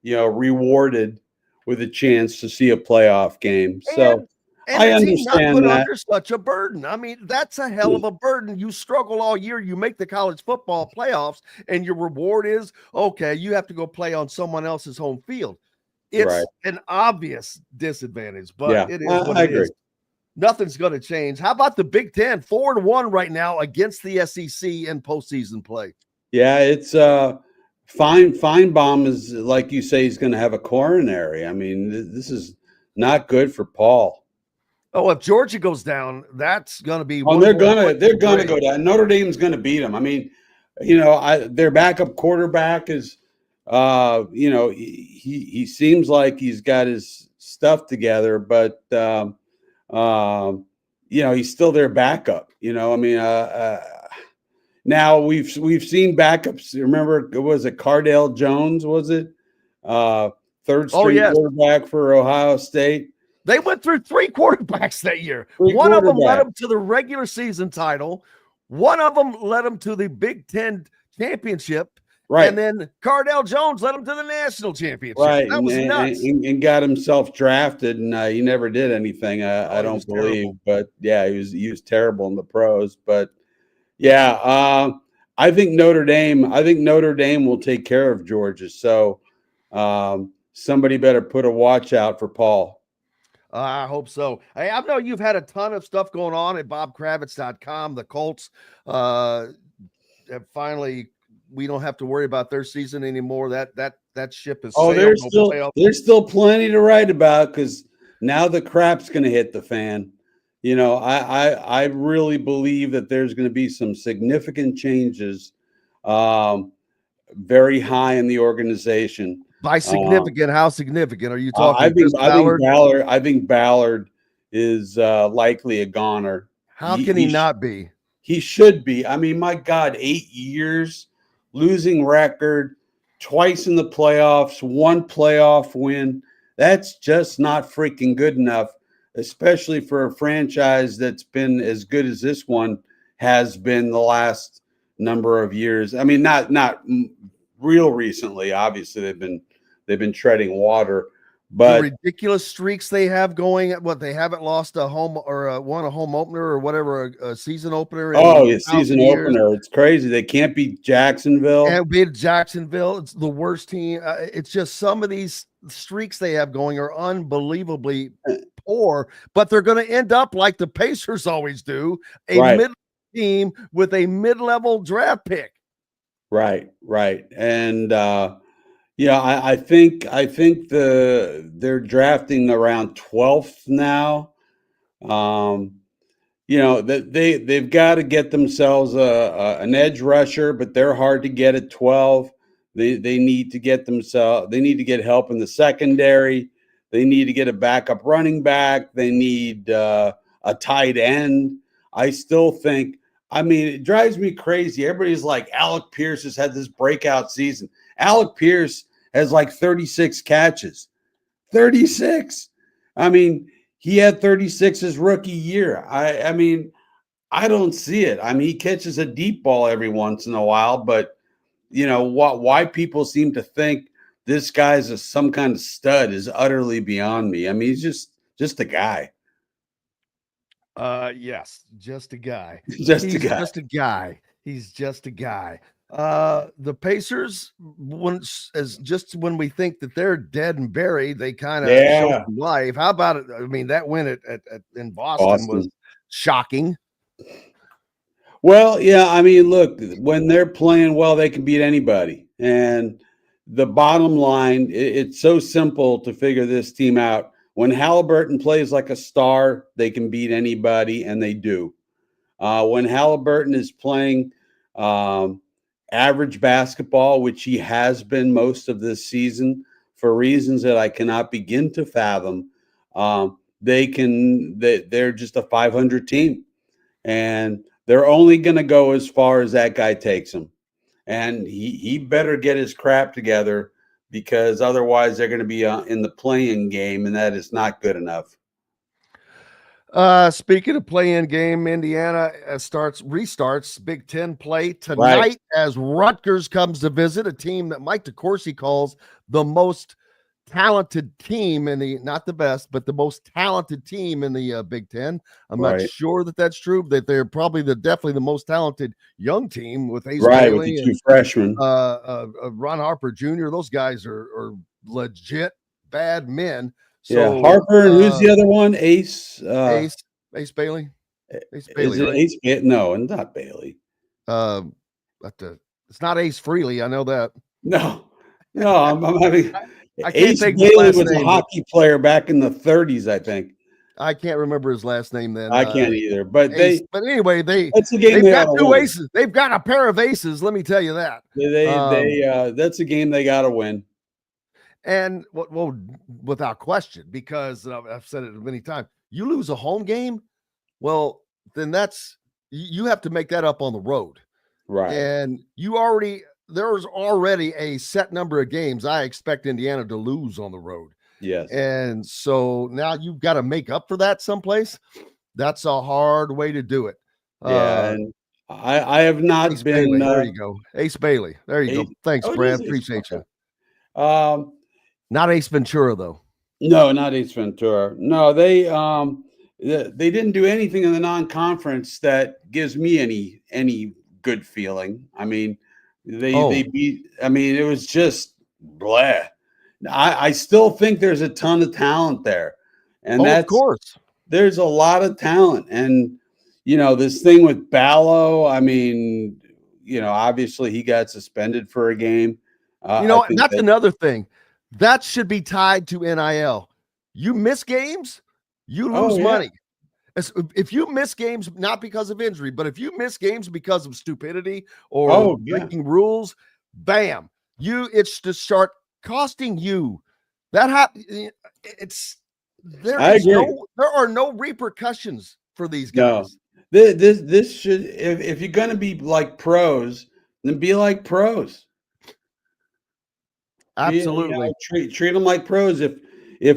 rewarded with a chance to see a playoff game. So And I the team not understand put that. under such a burden. I mean, that's a hell of a burden. You struggle all year. You make the college football playoffs, and your reward is, okay, you have to go play on someone else's home field. It's Right. an obvious disadvantage, but Yeah, it is I what it agree. is. Nothing's going to change. How about the Big Ten? 4-1 right now against the SEC in postseason play. Yeah, it's Feinbaum is, like you say, he's going to have a coronary. I mean, this is not good for Paul. Oh, if Georgia goes down, that's going to be. Oh, they're gonna go down. Notre Dame's going to beat them. I mean, their backup quarterback is, he seems like he's got his stuff together, but he's still their backup. I mean, now we've seen backups. Remember, was it Cardale Jones? Was it third string quarterback for Ohio State? They went through 3 quarterbacks that year. Three One of them led quarterbacks. them to the regular season title. One of them led them to the Big Ten championship. Right. And then Cardale Jones led them to the national championship. Right. That was nuts. And got himself drafted, and he never did anything. I don't believe. Terrible. But yeah, he was terrible in the pros. But yeah, I think Notre Dame will take care of Georgia. So somebody better put a watch out for Paul. I hope so. Hey, I know you've had a ton of stuff going on at bobkravitz.com. The Colts have finally, we don't have to worry about their season anymore. That ship is sailed. There's still plenty to write about, because now the crap's going to hit the fan. I really believe that there's going to be some significant changes very high in the organization. By significant, how significant are you talking? I think Ballard is likely a goner. How can he not be? He should be. I mean, my God, 8 years, losing record, twice in the playoffs, 1 playoff win. That's just not freaking good enough, especially for a franchise that's been as good as this one has been the last number of years. I mean, not real recently. Obviously, they've been treading water, but the ridiculous streaks they have going. What, they haven't lost a home or won a home opener or whatever, a season opener. Season opener. It's crazy. They can't beat Jacksonville. And beat Jacksonville. It's the worst team. It's just some of these streaks they have going are unbelievably poor, but they're going to end up like the Pacers always do, mid team with a mid-level draft pick. Right. And I think they're drafting around 12th now. They've got to get themselves an edge rusher, but they're hard to get at 12. They need to get help in the secondary. They need to get a backup running back. They need a tight end. I still think, I mean, it drives me crazy. Everybody's like, Alec Pierce has had this breakout season. Alec Pierce has like 36 catches. 36. I mean, he had 36 his rookie year. I mean, I don't see it. I mean, he catches a deep ball every once in a while, but why people seem to think this guy's some kind of stud is utterly beyond me. I mean, he's just a guy. Yes, just a guy. He's just a guy. The Pacers, when we think that they're dead and buried, they kind of show some life. How about it? I mean, that win in Boston was shocking. Well, yeah, I mean, look, when they're playing well, they can beat anybody. And the bottom line, it's so simple to figure this team out. When Halliburton plays like a star, they can beat anybody, and they do. When Halliburton is playing average basketball, which he has been most of this season for reasons that I cannot begin to fathom, they're just a 500 team. And they're only going to go as far as that guy takes them. And he better get his crap together, because otherwise they're going to be in the playing game, and that is not good enough. Speaking of play-in game, Indiana restarts Big Ten play tonight as Rutgers comes to visit a team that Mike DeCourcy calls the most talented team in the, not the best, but the most talented team in the Big Ten. I'm not sure that that's true, that they're probably definitely the most talented young team with Ace Bailey with the two freshmen. Ron Harper Jr. Those guys are legit bad men. So, Harper, and who's the other one? Ace Bailey. Ace Bailey, is it right? Ace? No, and not Bailey. But it's not Ace Frehley. I know that. No, I'm having. I can't Ace think Bailey was a hockey player back in the 30s, I think. I can't remember his last name then. I can't either. But anyway, that's a game they've got two aces. They've got a pair of aces. Let me tell you that. That's a game they got to win. And well, without question, because I've said it many times, you lose a home game, well, then you have to make that up on the road. Right. And there's already a set number of games I expect Indiana to lose on the road. Yes. And so now you've got to make up for that someplace. That's a hard way to do it. Yeah. And I have not Ace been. Bailey, there you go. Ace Bailey. There you go. Thanks, Brad. Appreciate you. Not Ace Ventura, though. No, not Ace Ventura. No, they didn't do anything in the non-conference that gives me any good feeling. I mean, they beat. I mean, it was just blah. I still think there's a ton of talent there, and of course, there's a lot of talent. And this thing with Ballo. I mean, obviously he got suspended for a game. That's another thing. That should be tied to NIL. You miss games, you lose money. If you miss games, not because of injury, but if you miss games because of stupidity or breaking rules, bam, it's to start costing you. That happens. There are no repercussions for these guys. No. This should, if you're going to be like pros, then be like pros. Absolutely. Treat them like pros. If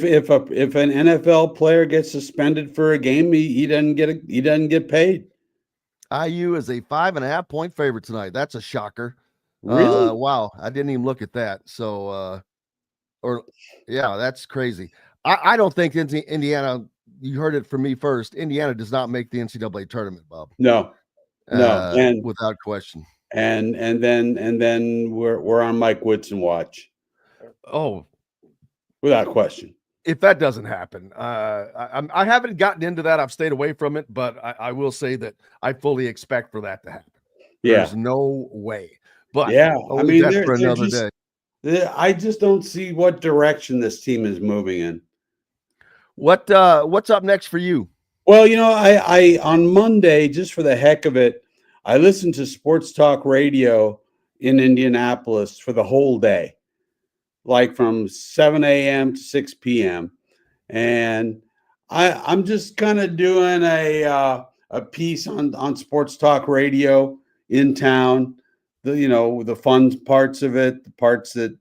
an NFL player gets suspended for a game, he doesn't get paid. IU is a 5.5-point favorite tonight. That's a shocker. Really? Wow. I didn't even look at that. So, that's crazy. I don't think Indiana, you heard it from me first. Indiana does not make the NCAA tournament, Bob. No, and without question. And then we're on Mike Woodson watch. Oh, without question. If that doesn't happen, I haven't gotten into that. I've stayed away from it, but I will say that I fully expect for that to happen. Yeah. There's no way. But I mean, that's for another day. I just don't see what direction this team is moving in. What's up next for you? Well, I on Monday, just for the heck of it, I listened to sports talk radio in Indianapolis for the whole day, like from 7 a.m. to 6 p.m. And I'm just kind of doing a piece on sports talk radio in town. The fun parts of it, the parts that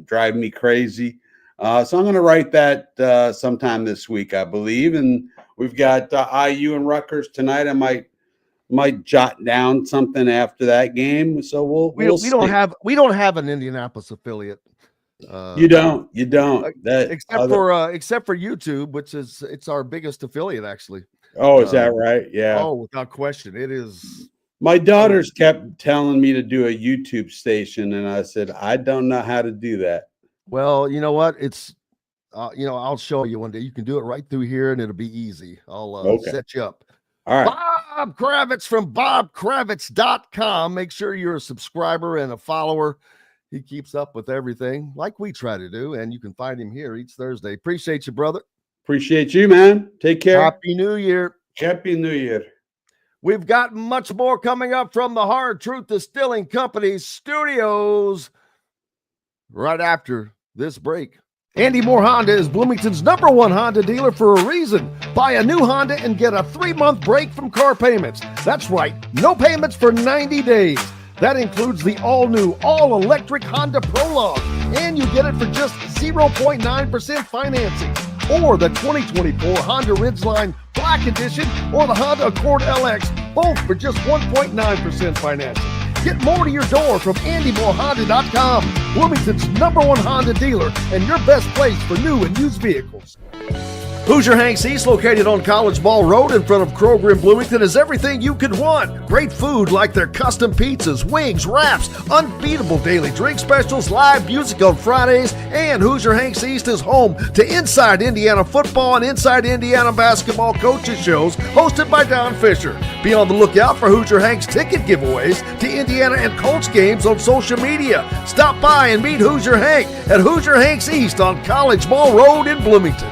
drive me crazy. So I'm going to write that sometime this week, I believe. And we've got IU and Rutgers tonight. I might jot down something after that game. So we don't have an Indianapolis affiliate. You don't. Except for YouTube, which it's our biggest affiliate actually. Oh, is that right? Yeah. Oh, without question, it is. My daughters kept telling me to do a YouTube station, and I said I don't know how to do that. Well, you know what? It's, I'll show you one day. You can do it right through here, and it'll be easy. I'll set you up. All right. Bob Kravitz from bobkravitz.com. Make sure you're a subscriber and a follower. He keeps up with everything like we try to do, and you can find him here each Thursday. Appreciate you, brother. Appreciate you, man. Take care. Happy New Year. Happy New Year. We've got much more coming up from the Hard Truth Distilling Company studios right after this break. Andy Moore Honda is Bloomington's #1 Honda dealer for a reason. Buy a new Honda and get a 3-month break from car payments. That's right, no payments for 90 days. That includes the all-new, all-electric Honda Prologue, and you get it for just 0.9% financing. Or the 2024 Honda Ridgeline Black Edition or the Honda Accord LX, both for just 1.9% financing. Get more to your door from AndyMooreHonda.com, Bloomington's #1 Honda dealer and your best place for new and used vehicles. Hoosier Hanks East, located on College Ball Road in front of Kroger in Bloomington, is everything you could want. Great food like their custom pizzas, wings, wraps, unbeatable daily drink specials, live music on Fridays, and Hoosier Hanks East is home to Inside Indiana Football and Inside Indiana Basketball coaches shows hosted by Don Fisher. Be on the lookout for Hoosier Hanks ticket giveaways to Indiana and Colts games on social media. Stop by and meet Hoosier Hank at Hoosier Hanks East on College Ball Road in Bloomington.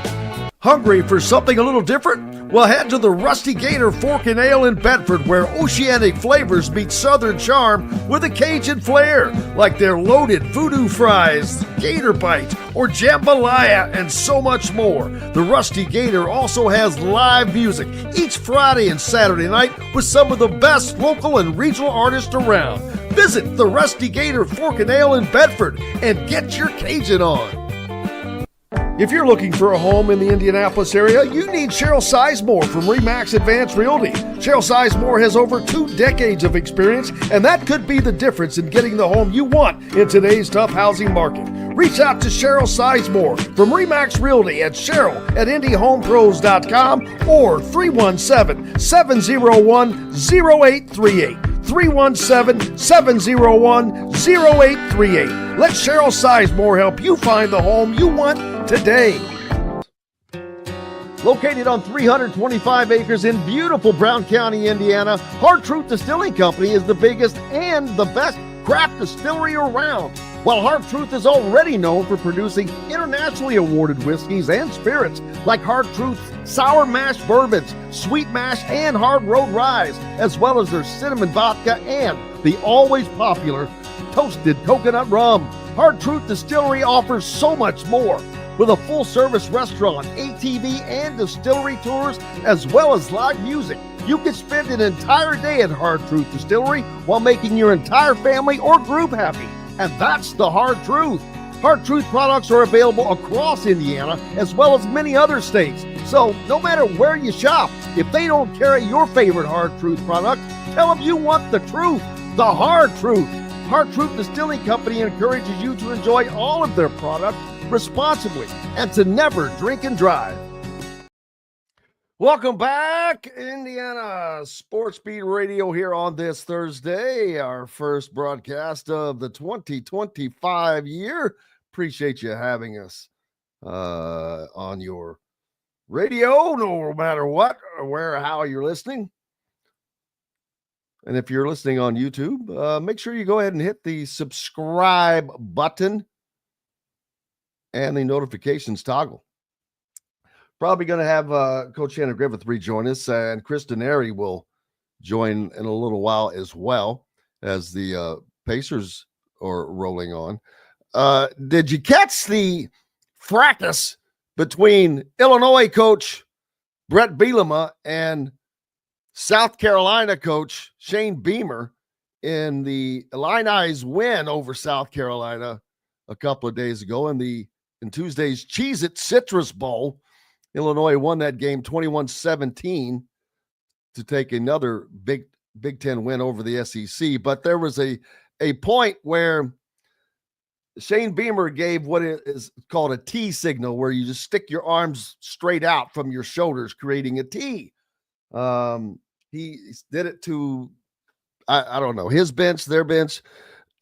Hungry for something a little different? Well, head to the Rusty Gator Fork and Ale in Bedford, where oceanic flavors meet Southern charm with a Cajun flair, like their loaded voodoo fries, gator bites, or jambalaya, and so much more. The Rusty Gator also has live music each Friday and Saturday night with some of the best local and regional artists around. Visit the Rusty Gator Fork and Ale in Bedford and get your Cajun on. If you're looking for a home in the Indianapolis area, you need Cheryl Sizemore from RE/MAX Advanced Realty. Cheryl Sizemore has over 2 decades of experience, and that could be the difference in getting the home you want in today's tough housing market. Reach out to Cheryl Sizemore from RE/MAX Realty at Cheryl@IndyHomePros.com or 317-701-0838. 317-701-0838. Let Cheryl Sizemore help you find the home you want today. Located on 325 acres in beautiful Brown County, Indiana, Hard Truth Distilling Company is the biggest and the best craft distillery around. While Hard Truth is already known for producing internationally awarded whiskeys and spirits like Hard Truth's sour mash bourbons, sweet mash, and hard road ryes, as well as their cinnamon vodka and the always popular toasted coconut rum. Hard Truth Distillery offers so much more. With a full-service restaurant, ATV, and distillery tours, as well as live music, you can spend an entire day at Hard Truth Distillery while making your entire family or group happy. And that's the Hard Truth. Hard Truth products are available across Indiana as well as many other states. So no matter where you shop, if they don't carry your favorite Hard Truth product, tell them you want the truth, the Hard Truth. Hard Truth Distilling Company encourages you to enjoy all of their products responsibly and to never drink and drive. Welcome back, Indiana Sports Beat Radio here on this Thursday, our first broadcast of the 2025 year. Appreciate you having us on your radio, no matter what, or where or how you're listening. And if you're listening on YouTube, make sure you go ahead and hit the subscribe button and the notifications toggle. Probably going to have Coach Shannon Griffith rejoin us, and Chris Denari will join in a little while as well, as the Pacers are rolling on. Did you catch the fracas between Illinois coach Brett Bielema and South Carolina coach Shane Beamer in the Illini's win over South Carolina a couple of days ago in Tuesday's Cheez-It Citrus Bowl? Illinois won that game 21-17 to take another Big Ten win over the SEC. But there was a point where Shane Beamer gave what is called a T signal, where you just stick your arms straight out from your shoulders, creating a T. He did it to, I don't know, his bench, their bench.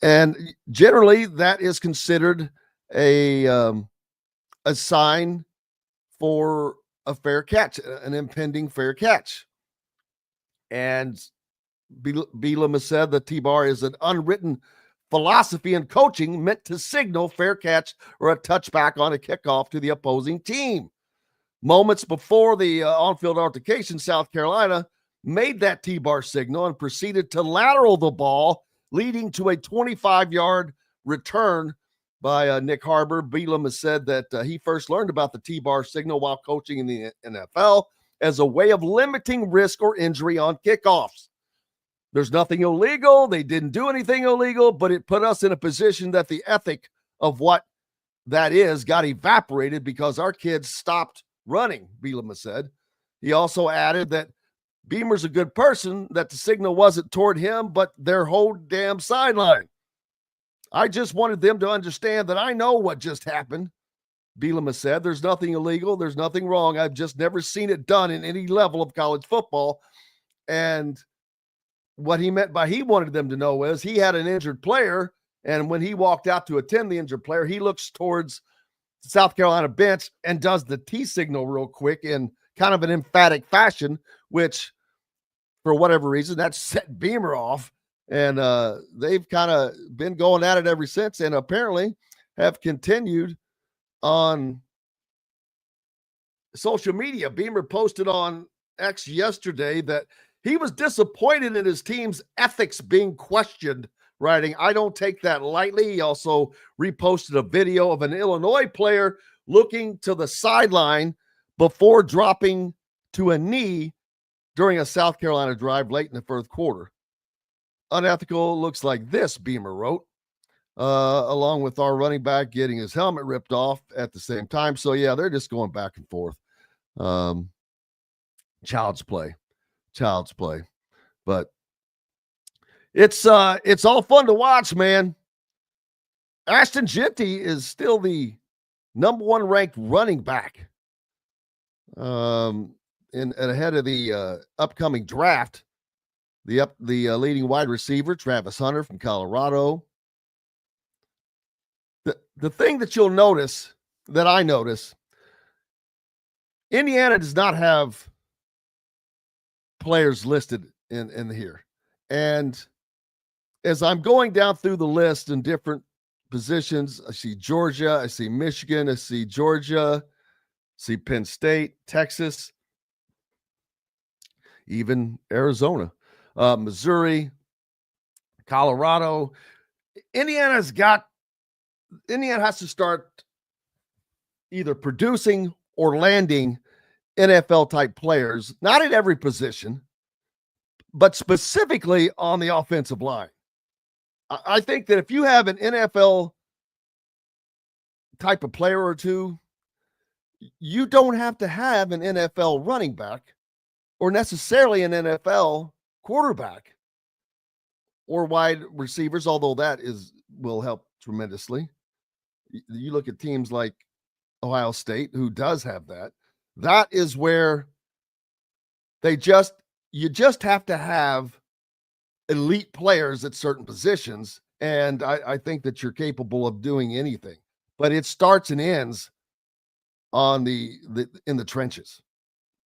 And generally that is considered a sign for a fair catch, an impending fair catch. And Bielema has said that T-bar is an unwritten philosophy in coaching meant to signal fair catch or a touchback on a kickoff to the opposing team. Moments before the on-field altercation, South Carolina made that T-bar signal and proceeded to lateral the ball, leading to a 25-yard return by Nick Harbor. Bielema said that he first learned about the T-bar signal while coaching in the NFL as a way of limiting risk or injury on kickoffs. There's nothing illegal. They didn't do anything illegal, but it put us in a position that the ethic of what that is got evaporated because our kids stopped running, Bielema said. He also added that Beamer's a good person, that the signal wasn't toward him, but their whole damn sideline. I just wanted them to understand that I know what just happened, Bielema said. There's nothing illegal. There's nothing wrong. I've just never seen it done in any level of college football. And what he meant by he wanted them to know is he had an injured player, and when he walked out to attend the injured player, he looks towards the South Carolina bench and does the T signal real quick in kind of an emphatic fashion, which for whatever reason that set Beamer off. And they've kind of been going at it ever since, and apparently have continued on social media. Beamer posted on X yesterday that he was disappointed in his team's ethics being questioned, writing, "I don't take that lightly." He also reposted a video of an Illinois player looking to the sideline before dropping to a knee during a South Carolina drive late in the fourth quarter. "Unethical looks like this," Beamer wrote, along with our running back getting his helmet ripped off at the same time. So, yeah, they're just going back and forth. Child's play. But it's all fun to watch, man. Ashton Jeanty is still the number one ranked running back ahead of the upcoming draft. The leading wide receiver, Travis Hunter from Colorado. The thing that you'll notice, that I notice, Indiana does not have players listed in here. And as I'm going down through the list in different positions, I see Georgia, I see Michigan, I see Georgia, I see Penn State, Texas, even Arizona, Missouri, Colorado. Indiana has to start either producing or landing NFL type players, not at every position, but specifically on the offensive line. I think that if you have an NFL type of player or two, you don't have to have an NFL running back or necessarily an NFL quarterback or wide receivers, although that will help tremendously. You look at teams like Ohio State, who does have that. That is where you just have to have elite players at certain positions. And I think that you're capable of doing anything, but it starts and ends on in the trenches,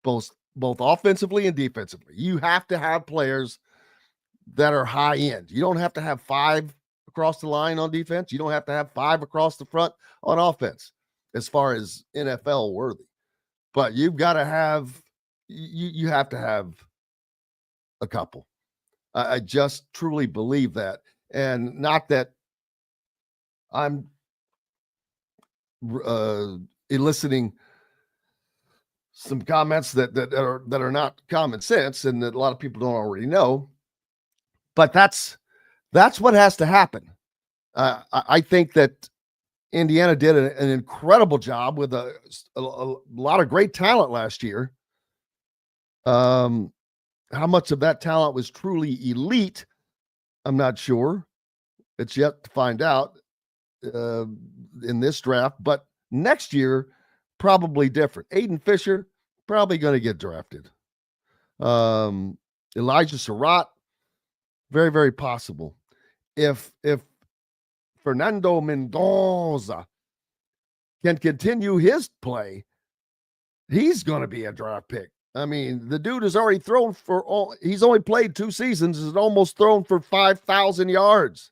both offensively and defensively. You have to have players that are high end. You don't have to have 5 across the line on defense. You don't have to have 5 across the front on offense as far as NFL worthy. But you've got to have, you have to have a couple. I just truly believe that. And not that I'm eliciting some comments that are not common sense and that a lot of people don't already know. But that's what has to happen. I think that Indiana did an incredible job with a lot of great talent last year. How much of that talent was truly elite, I'm not sure. It's yet to find out in this draft. But next year, probably different. Aiden Fisher, probably going to get drafted. Elijah Surratt, very, very possible. If Fernando Mendoza can continue his play, he's going to be a draft pick. I mean, the dude has already thrown for he's only played 2 seasons, and almost thrown for 5,000 yards.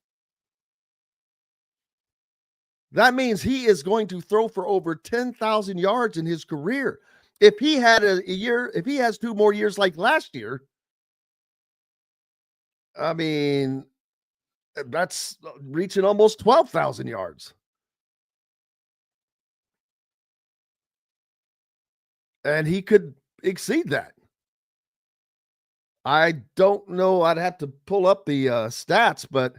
That means he is going to throw for over 10,000 yards in his career. If he had a year, if he has 2 more years like last year, I mean, that's reaching almost 12,000 yards. And he could exceed that. I don't know. I'd have to pull up the stats, but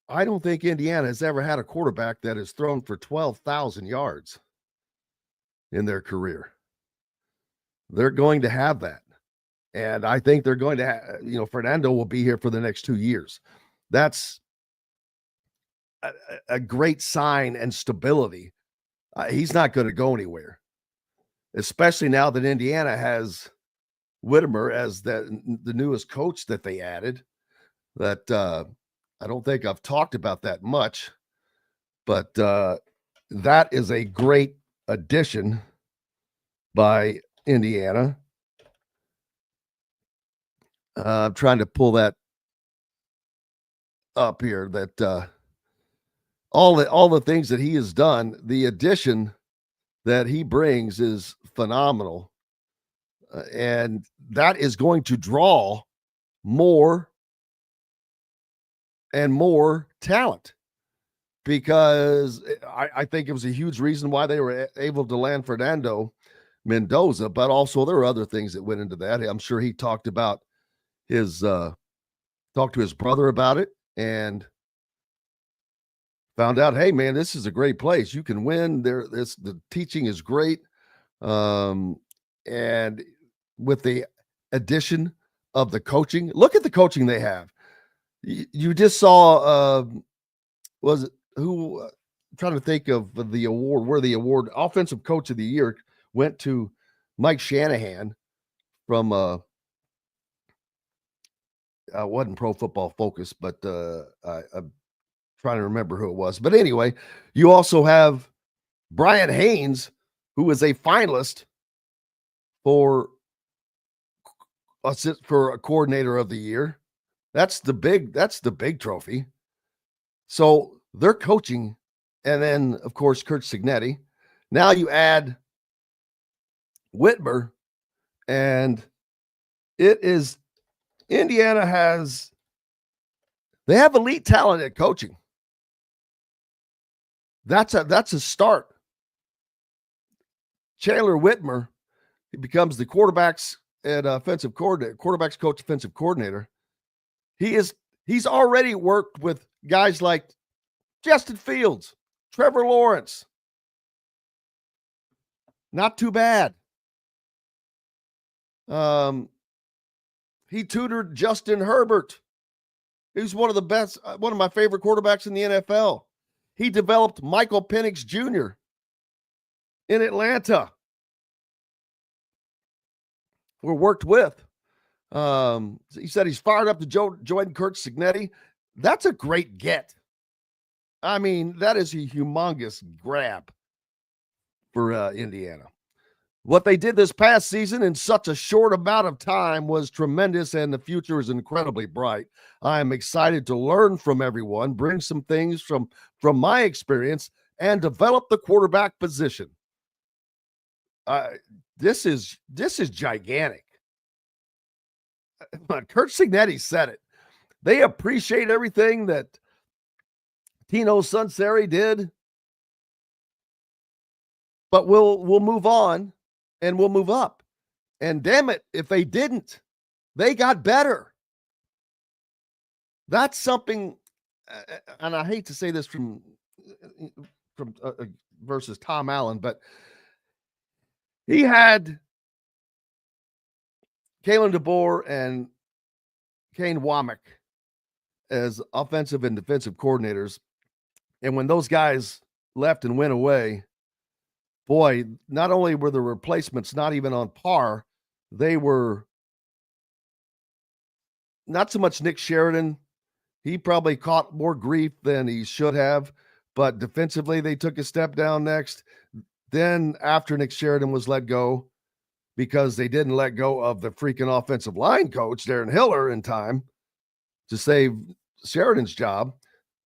I don't think Indiana has ever had a quarterback that has thrown for 12,000 yards in their career. They're going to have that. And I think they're going to have, Fernando will be here for the next 2 years. That's a great sign and stability. He's not going to go anywhere, especially now that Indiana has Whittemore as the newest coach that they added. That I don't think I've talked about that much, but that is a great addition by Indiana. I'm trying to pull that up here. That all the things that he has done, the addition that he brings is phenomenal, and that is going to draw more and more talent, because I think it was a huge reason why they were able to land Fernando Mendoza, but also there were other things that went into that. I'm sure he talked about talked to his brother about it and found out, hey man, this is a great place. You can win there. The teaching is great. And with the addition of the coaching, look at the coaching they have. You just saw, was it who? Trying to think of the award, where the award offensive coach of the year went to Mike Shanahan from wasn't Pro Football Focus, but I'm trying to remember who it was. But anyway, you also have Brian Haynes, who is a finalist for a coordinator of the year. That's the big trophy. So they're coaching, and then of course Kurt Signetti. Now you add Whitmer, and it is Indiana they have elite talent at coaching. That's a start. Chandler Whitmer, he becomes the quarterbacks coach, offensive coordinator. He's already worked with guys like Justin Fields, Trevor Lawrence. Not too bad. He tutored Justin Herbert. He's one of the best, one of my favorite quarterbacks in the NFL. He developed Michael Penix Jr. in Atlanta. We're worked with. He said he's fired up to join Kurt Signetti. That's a great get. I mean, that is a humongous grab for Indiana. What they did this past season in such a short amount of time was tremendous, and the future is incredibly bright. I am excited to learn from everyone, bring some things from my experience, and develop the quarterback position. This is gigantic. But Kurt Signetti said it. They appreciate everything that Tino Sunseri did, but we'll move on. And we'll move up. And damn it, if they didn't, they got better. That's something, and I hate to say this from versus Tom Allen, but he had Kalen DeBoer and Kane Womack as offensive and defensive coordinators. And when those guys left and went away, boy, not only were the replacements not even on par, they were not so much Nick Sheridan. He probably caught more grief than he should have, but defensively, they took a step down next. Then after Nick Sheridan was let go, because they didn't let go of the freaking offensive line coach, Darren Hiller, in time to save Sheridan's job.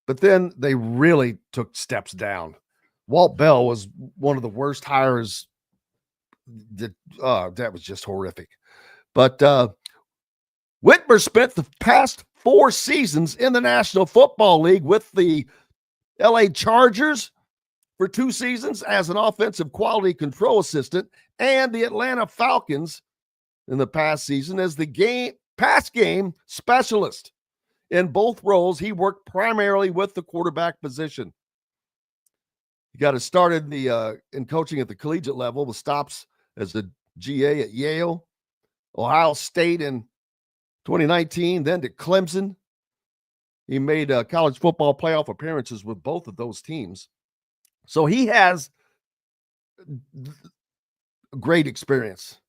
But then they really took steps down. Walt Bell was one of the worst hires. That was just horrific. But Whitmer spent the past 4 seasons in the National Football League with the LA Chargers for 2 seasons as an offensive quality control assistant, and the Atlanta Falcons in the past season as the pass game specialist. In both roles, he worked primarily with the quarterback position. He got started in coaching at the collegiate level with stops as the GA at Yale, Ohio State in 2019, then to Clemson. He made college football playoff appearances with both of those teams. So he has great experience.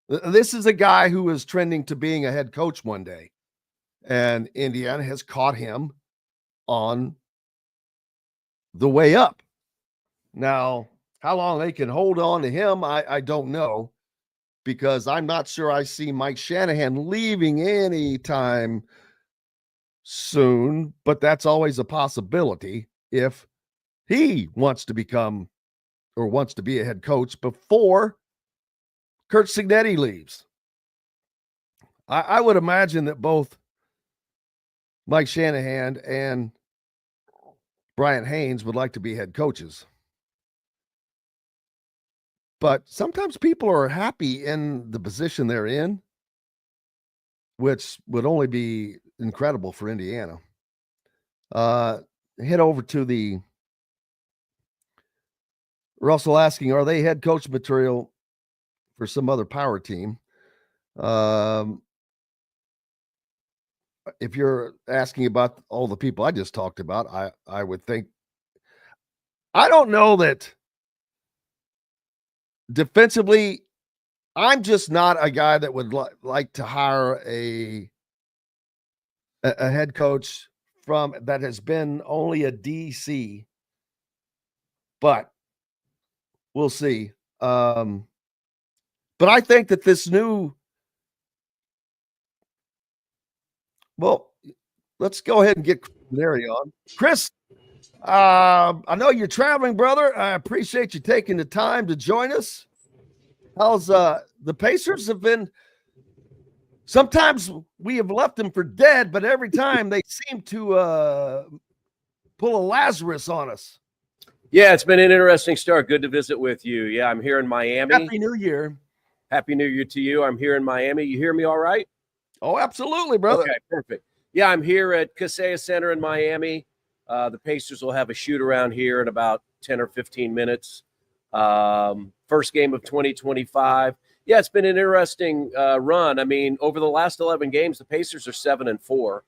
This is a guy who is trending to being a head coach one day, and Indiana has caught him on the way up. Now, how long they can hold on to him, I don't know, because I'm not sure I see Mike Shanahan leaving anytime soon, but that's always a possibility if he wants to become or wants to be a head coach before Kurt Cignetti leaves. I would imagine that both Mike Shanahan and Brian Haynes would like to be head coaches. But sometimes people are happy in the position they're in, which would only be incredible for Indiana. Head over to the Russell asking, are they head coach material for some other power team? If you're asking about all the people I just talked about, I would think, I don't know that defensively, I'm just not a guy that would like to hire a head coach from that has been only a DC, but we'll see. But I think that this let's go ahead and get Denari on. Chris, I know you're traveling, brother. I appreciate you taking the time to join us. How's the Pacers have been? Sometimes we have left them for dead, but every time they seem to pull a Lazarus on us. Yeah, it's been an interesting start. Good to visit with you. Yeah, I'm here in Miami. Happy New Year. Happy New Year to you. I'm here in Miami. You hear me all right? Oh, absolutely, brother. Okay, perfect. Yeah, I'm here at Kaseya Center in Miami. The Pacers will have a shoot around here in about 10 or 15 minutes. First game of 2025. Yeah, it's been an interesting run. I mean, over the last 11 games, the Pacers are 7-4.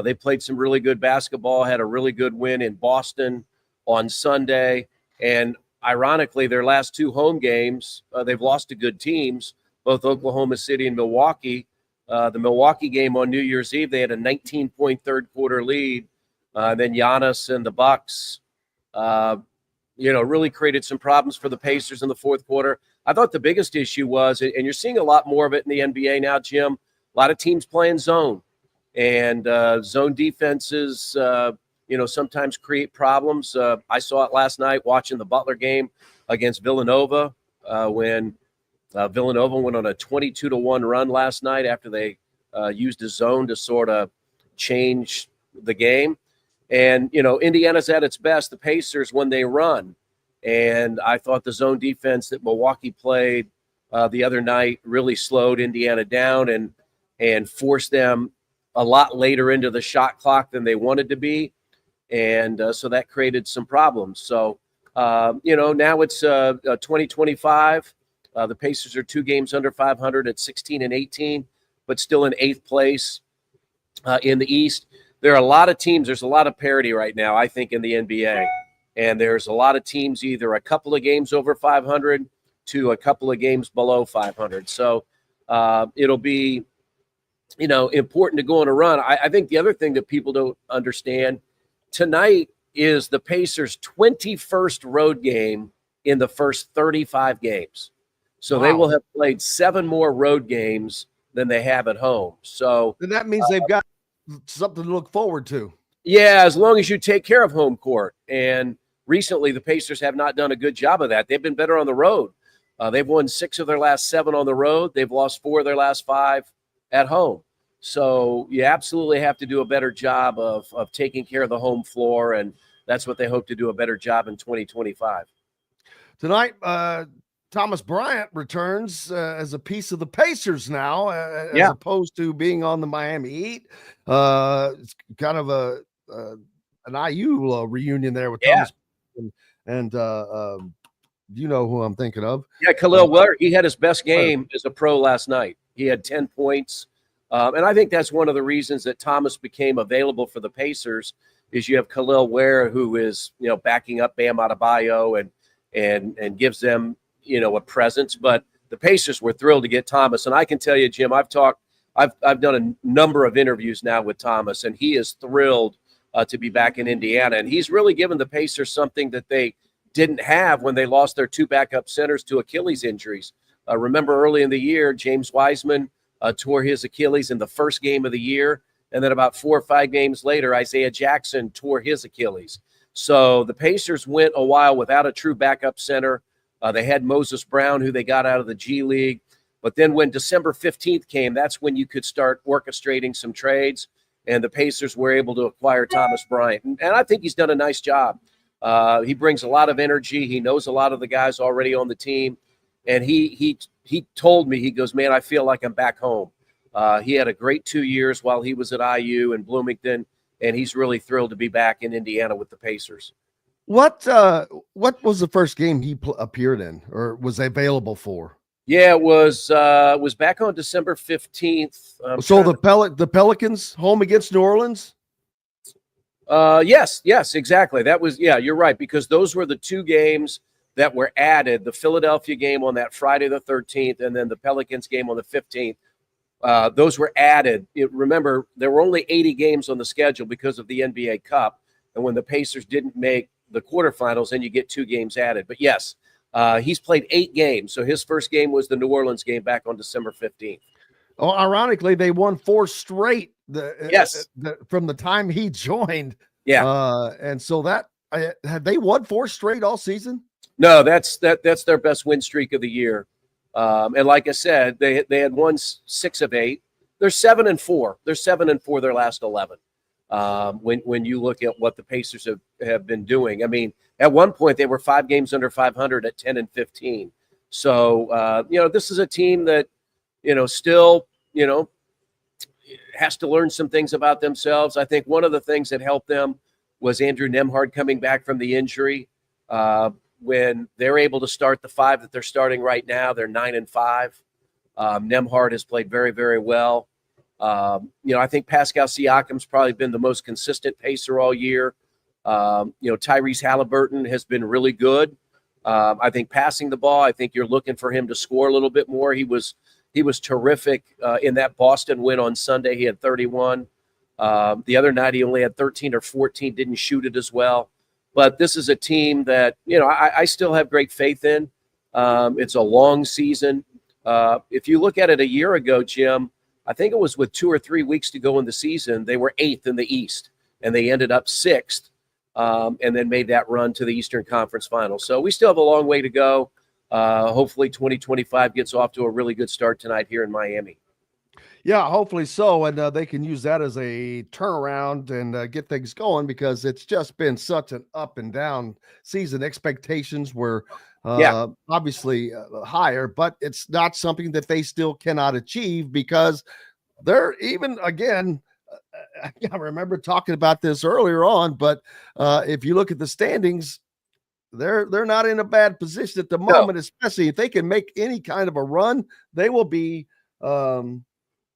They played some really good basketball, had a really good win in Boston on Sunday. And ironically, their last 2 home games, they've lost to good teams, both Oklahoma City and Milwaukee. The Milwaukee game on New Year's Eve, they had a 19-point third quarter lead. Then Giannis and the Bucks, really created some problems for the Pacers in the fourth quarter. I thought the biggest issue was, and you're seeing a lot more of it in the NBA now, Jim, a lot of teams playing zone. And zone defenses, sometimes create problems. I saw it last night watching the Butler game against Villanova when Villanova went on a 22-1 run last night after they used a zone to sort of change the game. And, Indiana's at its best, the Pacers, when they run. And I thought the zone defense that Milwaukee played the other night really slowed Indiana down and forced them a lot later into the shot clock than they wanted to be. And so that created some problems. So, now it's 2025. The Pacers are 2 games under 500 at 16-18, but still in 8th place in the East. There are a lot of teams. There's a lot of parity right now, I think, in the NBA. And there's a lot of teams either a couple of games over 500 to a couple of games below 500. So it'll be, important to go on a run. I think the other thing that people don't understand, tonight is the Pacers' 21st road game in the first 35 games. So they will have played 7 more road games than they have at home. So and that means they've got something to look forward to. Yeah, as long as you take care of home court. And recently the Pacers have not done a good job of that. They've been better on the road. They've won 6 of their last 7 on the road. They've lost 4 of their last 5 at home. So you absolutely have to do a better job of taking care of the home floor, and that's what they hope to do a better job in 2025. Tonight, Thomas Bryant returns as a piece of the Pacers now, as opposed to being on the Miami Heat. It's kind of an IU reunion there with Thomas. And you know who I'm thinking of. Yeah, Khalil Weller. He had his best game as a pro last night. He had 10 points. And I think that's one of the reasons that Thomas became available for the Pacers is you have Khalil Ware, who is, backing up Bam Adebayo and gives them, a presence. But the Pacers were thrilled to get Thomas. And I can tell you, Jim, I've done a number of interviews now with Thomas, and he is thrilled to be back in Indiana. And he's really given the Pacers something that they didn't have when they lost their 2 backup centers to Achilles injuries. Remember early in the year, James Wiseman tore his Achilles in the first game of the year. And then about 4 or 5 games later, Isaiah Jackson tore his Achilles. So the Pacers went a while without a true backup center. They had Moses Brown, who they got out of the G League. But then when December 15th came, that's when you could start orchestrating some trades. And the Pacers were able to acquire Thomas Bryant. And I think he's done a nice job. He brings a lot of energy. He knows a lot of the guys already on the team. And he told me, he goes, man, I feel like I'm back home. He had a great 2 years while he was at IU and Bloomington, and he's really thrilled to be back in Indiana with the Pacers. What was the first game he appeared in or was available for? Yeah, it was back on December 15th. So the Pelicans home against New Orleans? Yes, exactly. That was, you're right, because those were the 2 games that were added, the Philadelphia game on that Friday the 13th, and then the Pelicans game on the 15th. Those were added. Remember, there were only 80 games on the schedule because of the NBA Cup, and when the Pacers didn't make the quarterfinals, then you get 2 games added. But yes, he's played 8 games, so his first game was the New Orleans game back on December 15th. Oh, ironically, they won 4 straight. From the time he joined. Yeah, and so that had they won 4 straight all season? No, that's their best win streak of the year. And like I said, they had won 6 of 8. They're 7-4. They're 7-4 their last 11. When you look at what the Pacers have been doing, I mean, at one point they were 5 games under 500 at 10-15. So this is a team that still has to learn some things about themselves. I think one of the things that helped them was Andrew Nembhard coming back from the injury. When they're able to start the 5 that they're starting right now, they're 9-5. Nembhard has played very, very well. I think Pascal Siakam's probably been the most consistent pacer all year. Tyrese Halliburton has been really good. I think passing the ball, I think you're looking for him to score a little bit more. He was terrific in that Boston win on Sunday. He had 31. The other night he only had 13 or 14, didn't shoot it as well. But this is a team that, I still have great faith in. It's a long season. If you look at it a year ago, Jim, I think it was with 2 or 3 weeks to go in the season, they were 8th in the East, and they ended up 6th and then made that run to the Eastern Conference Finals. So we still have a long way to go. Hopefully 2025 gets off to a really good start tonight here in Miami. Yeah, hopefully so. And they can use that as a turnaround and get things going because it's just been such an up and down season. Expectations were obviously higher, but it's not something that they still cannot achieve because they're even, again, I remember talking about this earlier on, but if you look at the standings, they're not in a bad position at the moment, especially if they can make any kind of a run, they will be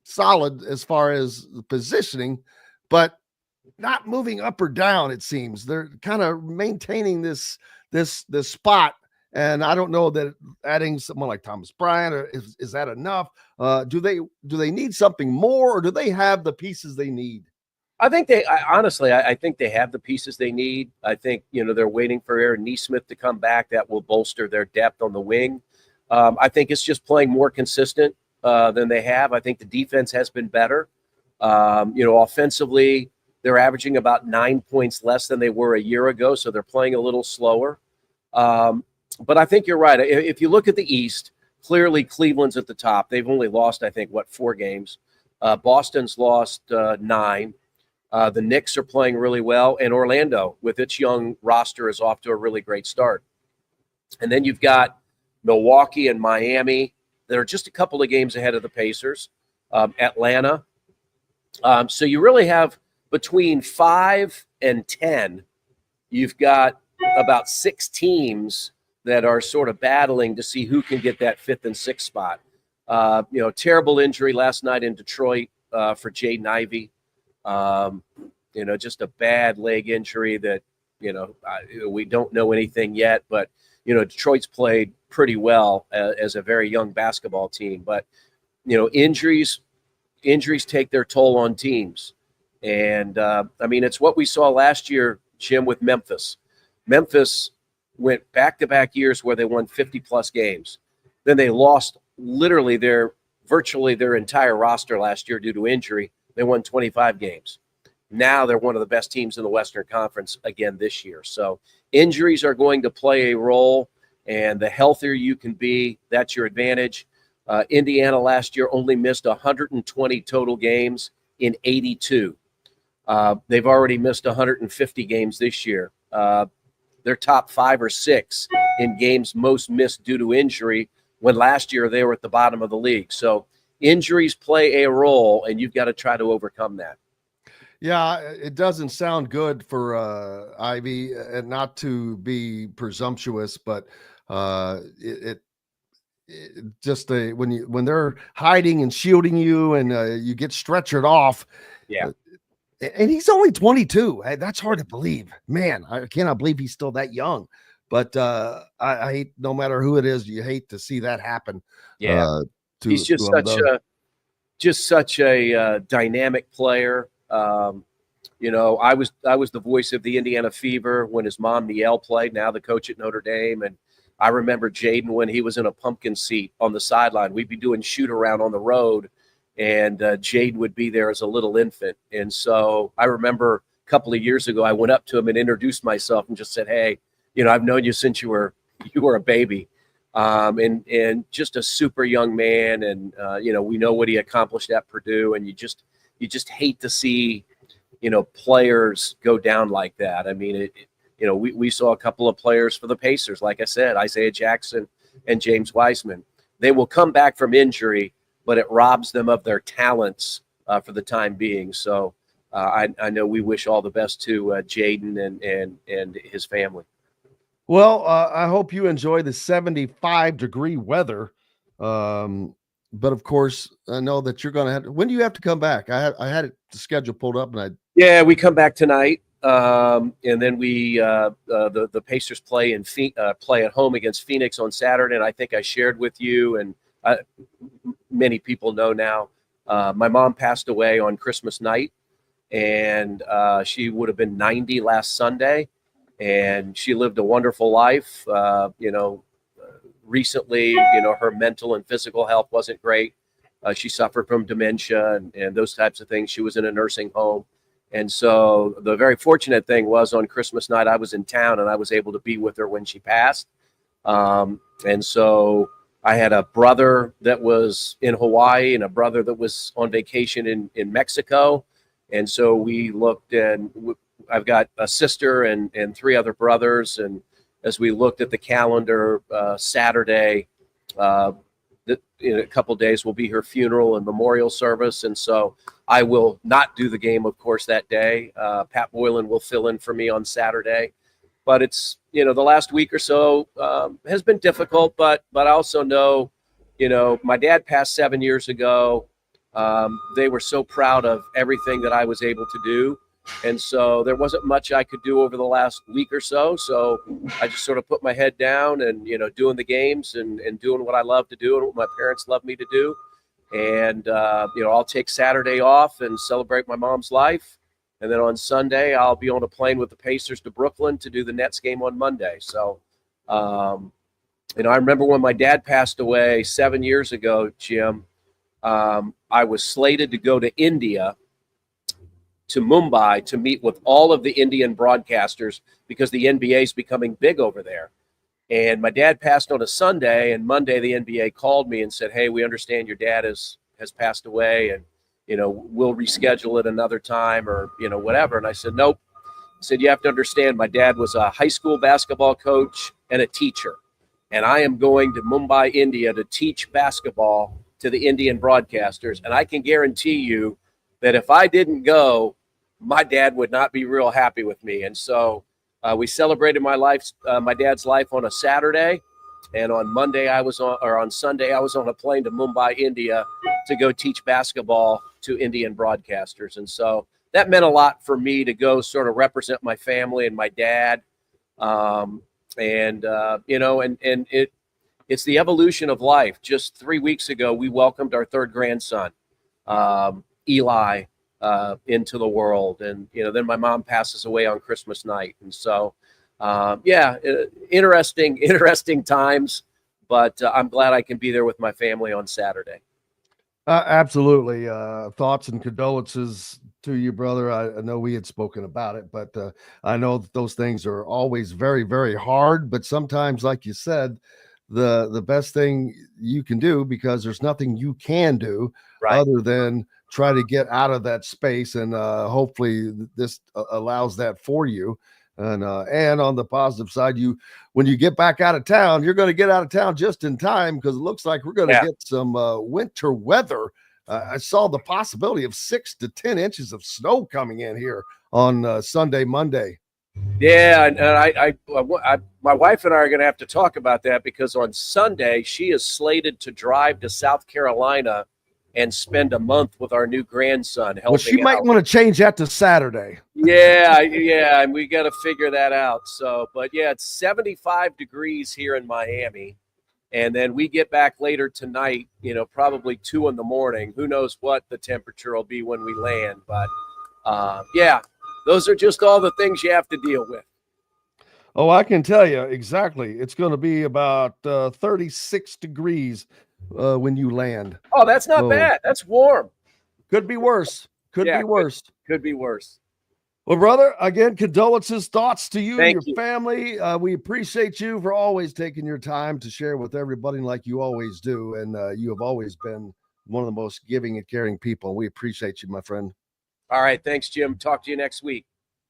solid as far as positioning, but not moving up or down. It seems they're kind of maintaining this spot. And I don't know that adding someone like Thomas Bryant or is that enough? Do they need something more, or do they have the pieces they need? I think I think they have the pieces they need. I think, they're waiting for Aaron Nesmith to come back. That will bolster their depth on the wing. I think it's just playing more consistent than they have. I think the defense has been better. Offensively, they're averaging about 9 points less than they were a year ago, so they're playing a little slower. But I think you're right. If you look at the East, clearly Cleveland's at the top. They've only lost, I think, 4 games. Boston's lost 9. The Knicks are playing really well, and Orlando, with its young roster, is off to a really great start. And then you've got Milwaukee and Miami. They're just a couple of games ahead of the Pacers. Atlanta. So you really have between 5 and 10, you've got about 6 teams that are sort of battling to see who can get that 5th and 6th spot. Terrible injury last night in Detroit for Jaden Ivey. Just a bad leg injury that, we don't know anything yet, but, Detroit's played pretty well as a very young basketball team. But, injuries take their toll on teams. And, it's what we saw last year, Jim, with Memphis. Memphis went back-to-back years where they won 50-plus games. Then they lost literally virtually their entire roster last year due to injury. They won 25 games. Now they're one of the best teams in the Western Conference again this year. So injuries are going to play a role, and the healthier you can be, that's your advantage. Indiana last year only missed 120 total games in 82. They've already missed 150 games this year. They're top 5 or 6 in games most missed due to injury, when last year they were at the bottom of the league. So injuries play a role, and you've got to try to overcome that. Yeah, it doesn't sound good for Ivy, and not to be presumptuous, but when they're hiding and shielding you, and you get stretchered off. Yeah. And he's only 22. That's hard to believe. Man, I cannot believe he's still that young. But I hate, no matter who it is, you hate to see that happen. Yeah. He's just such a dynamic player. I was the voice of the Indiana Fever when his mom, Niele, played, now the coach at Notre Dame. And I remember Jaden when he was in a pumpkin seat on the sideline. We'd be doing shoot around on the road, and Jaden would be there as a little infant. And so I remember a couple of years ago, I went up to him and introduced myself and just said, "Hey, I've known you since you were a baby." And just a super young man. And, we know what he accomplished at Purdue, and you just hate to see, players go down like that. I mean, we saw a couple of players for the Pacers, like I said, Isaiah Jackson and James Wiseman. They will come back from injury, but it robs them of their talents for the time being. So I know we wish all the best to Jaden and his family. Well, I hope you enjoy the 75-degree weather. But of course, I know that you're going to have to. When do you have to come back? I had the schedule pulled up, and we come back tonight, and then we the Pacers play at home against Phoenix on Saturday. And I think I shared with you, and many people know now. My mom passed away on Christmas night, and she would have been 90 last Sunday, and she lived a wonderful life. Recently, her mental and physical health wasn't great. She suffered from dementia and those types of things. She was in a nursing home. And so the very fortunate thing was, on Christmas night, I was in town and I was able to be with her when she passed. And so I had a brother that was in Hawaii and a brother that was on vacation in Mexico. And so we looked, and I've got a sister and 3 other brothers. And as we looked at the calendar, Saturday, in a couple of days will be her funeral and memorial service. And so I will not do the game, of course, that day. Pat Boylan will fill in for me on Saturday. But it's, the last week or so has been difficult, but I also know, my dad passed 7 years ago. They were so proud of everything that I was able to do. And so there wasn't much I could do over the last week or so. So I just sort of put my head down and, doing the games and doing what I love to do and what my parents love me to do. And, I'll take Saturday off and celebrate my mom's life. And then on Sunday, I'll be on a plane with the Pacers to Brooklyn to do the Nets game on Monday. So I remember when my dad passed away 7 years ago, Jim, I was slated to go to India, to Mumbai, to meet with all of the Indian broadcasters because the NBA is becoming big over there. And my dad passed on a Sunday, and Monday the NBA called me and said, hey, we understand your dad has passed away, and, we'll reschedule it another time or, whatever. And I said, nope. I said, you have to understand, my dad was a high school basketball coach and a teacher. And I am going to Mumbai, India to teach basketball to the Indian broadcasters. And I can guarantee you that if I didn't go, my dad would not be real happy with me. And so we celebrated my dad's life on a Saturday. And on Sunday, I was on a plane to Mumbai, India to go teach basketball to Indian broadcasters. And so that meant a lot for me to go sort of represent my family and my dad. It's the evolution of life. Just 3 weeks ago, we welcomed our third grandson, Eli, into the world. And, then my mom passes away on Christmas night. And so, interesting times, but I'm glad I can be there with my family on Saturday. Absolutely. Thoughts and condolences to you, brother. I know we had spoken about it, but I know that those things are always very, very hard. But sometimes, like you said, the best thing you can do, because there's nothing you can do other than try to get out of that space. And hopefully this allows that for you. And on the positive side, when you get back out of town, you're going to get out of town just in time, because it looks like we're going to get some winter weather. I saw the possibility of 6 to 10 inches of snow coming in here on Sunday, Monday. Yeah, and my wife and I are going to have to talk about that, because on Sunday she is slated to drive to South Carolina and spend a month with our new grandson. Well, she might want to change that to Saturday. Yeah, and we got to figure that out. So, but yeah, it's 75 degrees here in Miami, and then we get back later tonight. Probably 2 a.m. Who knows what the temperature will be when we land? But those are just all the things you have to deal with. Oh, I can tell you exactly. It's going to be about 36 degrees when you land. Oh, that's not bad. That's warm. Could be worse. Could be worse. Could be worse. Well, brother, again, condolences, thoughts to you and Thank your family. We appreciate you for always taking your time to share with everybody like you always do. And you have always been one of the most giving and caring people. We appreciate you, my friend. All right. Thanks, Jim. Talk to you next week.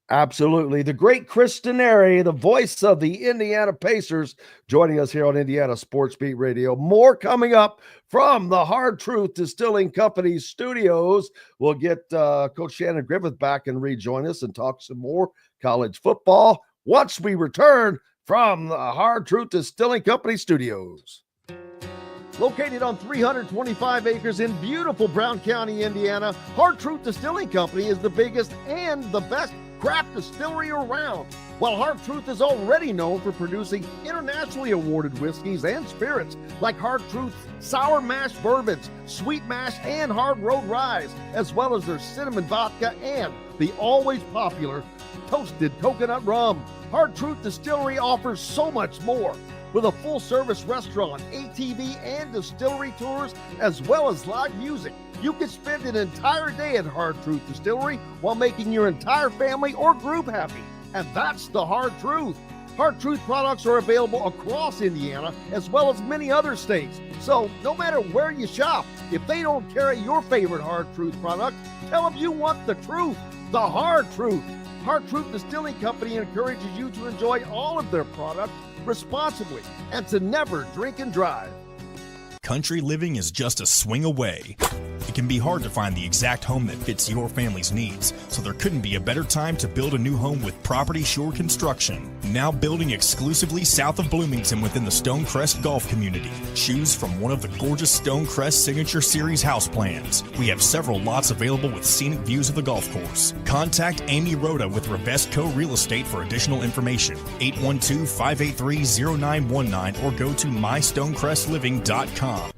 Absolutely. The great Chris Denari, the voice of the Indiana Pacers, joining us here on Indiana Sports Beat Radio. More coming up from the Hard Truth Distilling Company studios. We'll get Coach Shannon Griffith back and rejoin us and talk some more college football once we return from the Hard Truth Distilling Company studios. Located on 325 acres in beautiful Brown County, Indiana, Hard Truth Distilling Company is the biggest and the best craft distillery around. While Hard Truth is already known for producing internationally awarded whiskeys and spirits like Hard Truth's sour mash bourbons, sweet mash, and hard road ryes, as well as their cinnamon vodka and the always popular toasted coconut rum. Hard Truth Distillery offers so much more. With a full-service restaurant, ATV, and distillery tours, as well as live music, you can spend an entire day at Hard Truth Distillery while making your entire family or group happy. And that's the Hard Truth. Hard Truth products are available across Indiana, as well as many other states. So no matter where you shop, if they don't carry your favorite Hard Truth product, tell them you want the truth, the Hard Truth. Hard Truth Distilling Company encourages you to enjoy all of their products responsibly and to never drink and drive. Country living is just a swing away. It can be hard to find the exact home that fits your family's needs, so there couldn't be a better time to build a new home with Property Shore Construction. Now building exclusively south of Bloomington within the Stonecrest Golf Community. Choose from one of the gorgeous Stonecrest Signature Series house plans. We have several lots available with scenic views of the golf course. Contact Amy Rhoda with Revesco Real Estate for additional information. 812-583-0919 or go to mystonecrestliving.com.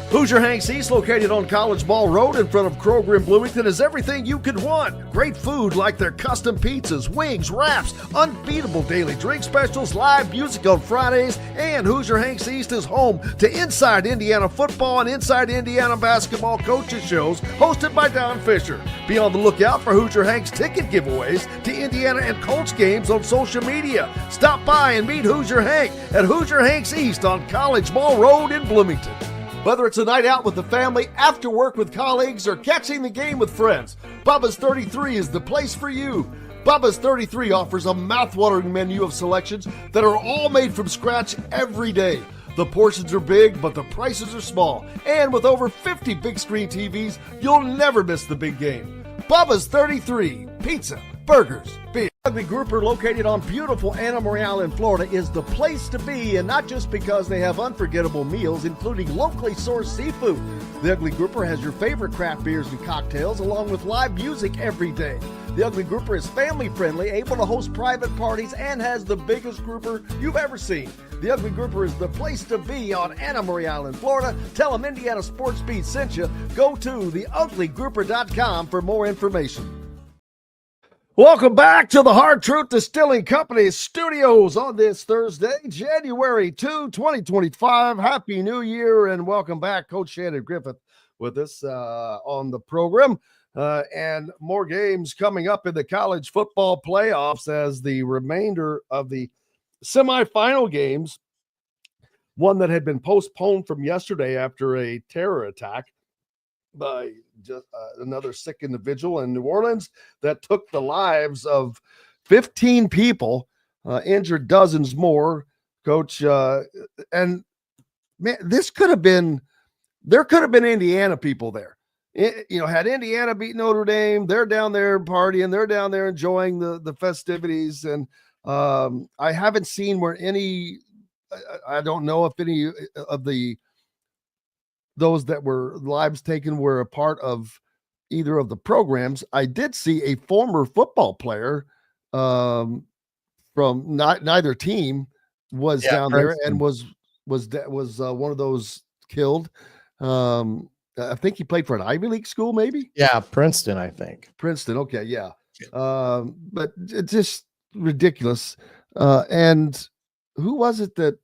Hoosier Hanks East, located on College Ball Road in front of Kroger in Bloomington, is everything you could want. Great food like their custom pizzas, wings, wraps, unbeatable daily drink specials, live music on Fridays, and Hoosier Hanks East is home to Inside Indiana Football and Inside Indiana Basketball coaches shows hosted by Don Fisher. Be on the lookout for Hoosier Hanks ticket giveaways to Indiana and Colts games on social media. Stop by and meet Hoosier Hank at Hoosier Hanks East on College Ball Road in Bloomington. Whether it's a night out with the family, after work with colleagues, or catching the game with friends, Bubba's 33 is the place for you. Bubba's 33 offers a mouthwatering menu of selections that are all made from scratch every day. The portions are big, but the prices are small. And with over 50 big screen TVs, you'll never miss the big game. Bubba's 33, pizza, burgers, beer. Ugly Grouper, located on beautiful Anna Marie in Florida, is the place to be, and not just because they have unforgettable meals, including locally sourced seafood. The Ugly Grouper has your favorite craft beers and cocktails, along with live music every day. The Ugly Grouper is family-friendly, able to host private parties, and has the biggest grouper you've ever seen. The Ugly Grouper is the place to be on Anna Marie Island, Florida. Tell them Indiana Sports Beat sent you. Go to theuglygrouper.com for more information. Welcome back to the Hard Truth Distilling Company studios on this Thursday, January 2, 2025. Happy New Year, and welcome back. Coach Shannon Griffith with us on the program. And more games coming up in the college football playoffs as the remainder of the semifinal games, one that had been postponed from yesterday after a terror attack by just another sick individual in New Orleans that took the lives of 15 people, injured dozens more, Coach. And man, there could have been Indiana people there. Had Indiana beat Notre Dame, they're down there partying, they're down there enjoying the festivities. And I haven't seen where I don't know if any of those that were lives taken were a part of either of the programs. I did see a former football player from neither team was down there and was one of those killed. I think he played for an Ivy League school, maybe. Yeah, Princeton, I think. Princeton. Okay, yeah. But it's just ridiculous. And who was it that?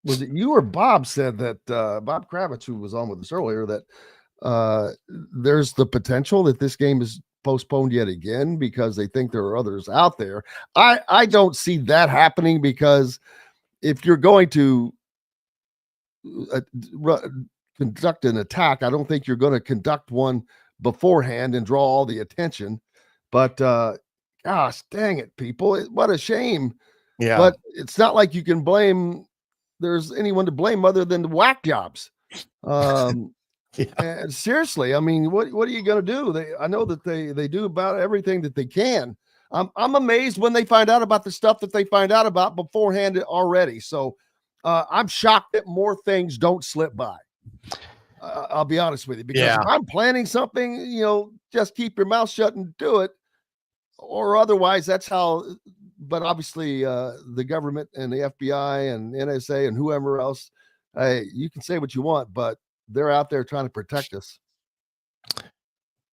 Was it you or Bob said that Bob Kravitz, who was on with us earlier, that there's the potential that this game is postponed yet again because they think there are others out there? I don't see that happening, because if you're going to conduct an attack, I don't think you're going to conduct one beforehand and draw all the attention. But gosh, dang it, people. What a shame. Yeah. But it's not like you can blame there's anyone to blame other than the whack jobs. And seriously, I mean, what are you going to do? I know that they do about everything that they can. I'm amazed when they find out about the stuff that they find out about beforehand already. So I'm shocked that more things don't slip by. I'll be honest with you, because if I'm planning something, just keep your mouth shut and do it, or otherwise that's how. But obviously, the government and the FBI and NSA and whoever else, you can say what you want, but they're out there trying to protect us.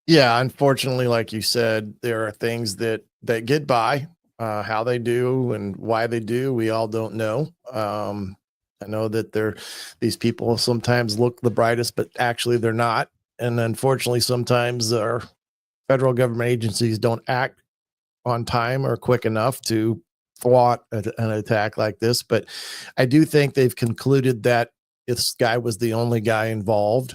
Yeah, unfortunately, like you said, there are things that get by. How they do and why they do, we all don't know. I know that these people sometimes look the brightest, but actually they're not. And unfortunately, sometimes our federal government agencies don't act on time or quick enough to thwart an attack like this. But I do think they've concluded that this guy was the only guy involved.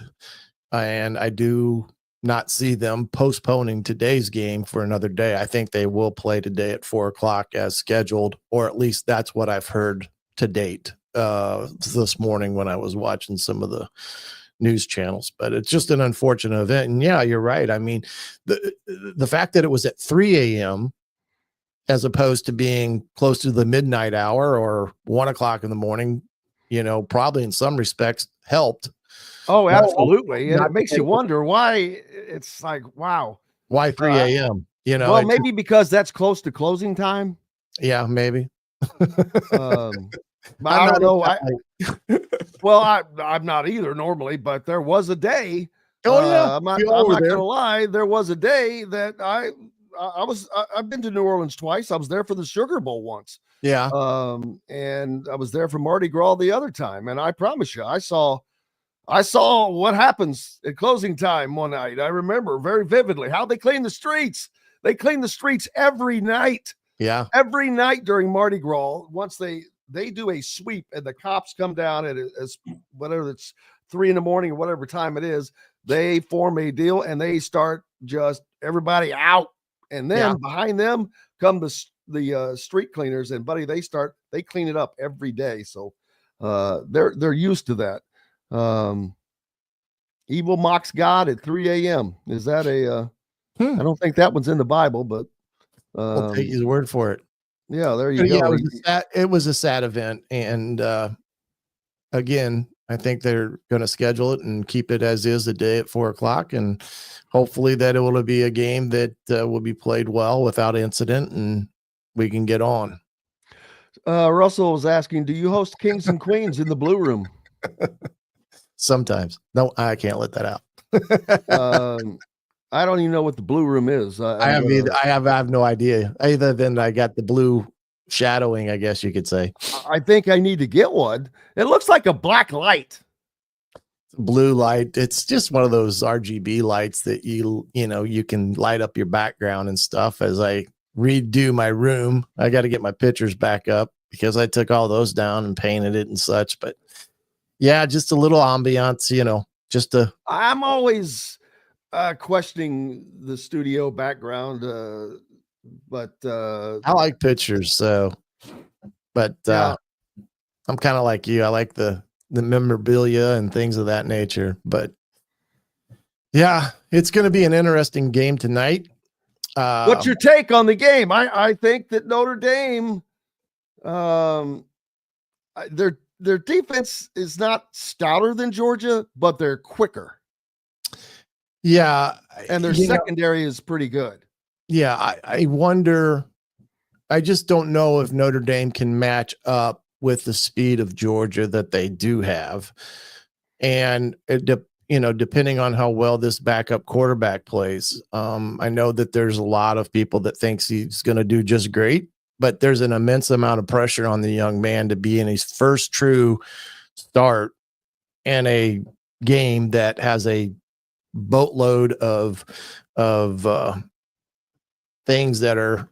And I do not see them postponing today's game for another day. I think they will play today at 4:00 as scheduled, or at least that's what I've heard to date this morning when I was watching some of the news channels. But it's just an unfortunate event. And yeah, you're right. I mean, the fact that it was at 3 a.m. as opposed to being close to the midnight hour or 1:00 in the morning, probably in some respects helped. Oh, absolutely. And it makes you wonder why. It's like, wow. Why 3 a.m.? Well, maybe because that's close to closing time. Yeah, maybe. I don't know. I'm not either normally, but there was a day. I'm not gonna lie. There was a day that I've been to New Orleans twice. I was there for the Sugar Bowl once. Yeah. And I was there for Mardi Gras the other time. And I promise you, I saw what happens at closing time one night. I remember very vividly how they clean the streets. They clean the streets every night. Yeah. Every night during Mardi Gras, once they do a sweep and the cops come down at whatever it's 3 a.m. or whatever time it is, they form a deal and they start just everybody out. And then behind them come the street cleaners, and buddy, they clean it up every day. So they're used to that. Evil mocks God at 3 a.m. Is that I don't think that one's in the Bible, but I'll take his word for it. Yeah, there you go. It was a sad event. And again, I think they're going to schedule it and keep it as is the day at 4:00. And hopefully that it will be a game that will be played well without incident and we can get on. Russell was asking, do you host Kings and Queens in the Blue Room? Sometimes. No, I can't let that out. I don't even know what the Blue Room is. I have no idea, other than I got the blue shadowing, I guess you could say. I think I need to get one. It looks like a black light. Blue light. It's just one of those RGB lights that you can light up your background and stuff. As I redo my room, I got to get my pictures back up because I took all those down and painted it and such. But yeah, just a little ambiance, I'm always questioning the studio background, but I like pictures. So, but I'm kind of like you. I like the memorabilia and things of that nature. But yeah, it's going to be an interesting game tonight. What's your take on the game? I think that Notre Dame, their defense is not stouter than Georgia, but they're quicker. Yeah. And their secondary is pretty good. Yeah. I wonder, I just don't know if Notre Dame can match up with the speed of Georgia that they do have. And depending on how well this backup quarterback plays, I know that there's a lot of people that thinks he's going to do just great, but there's an immense amount of pressure on the young man to be in his first true start in a game that has a boatload of things that are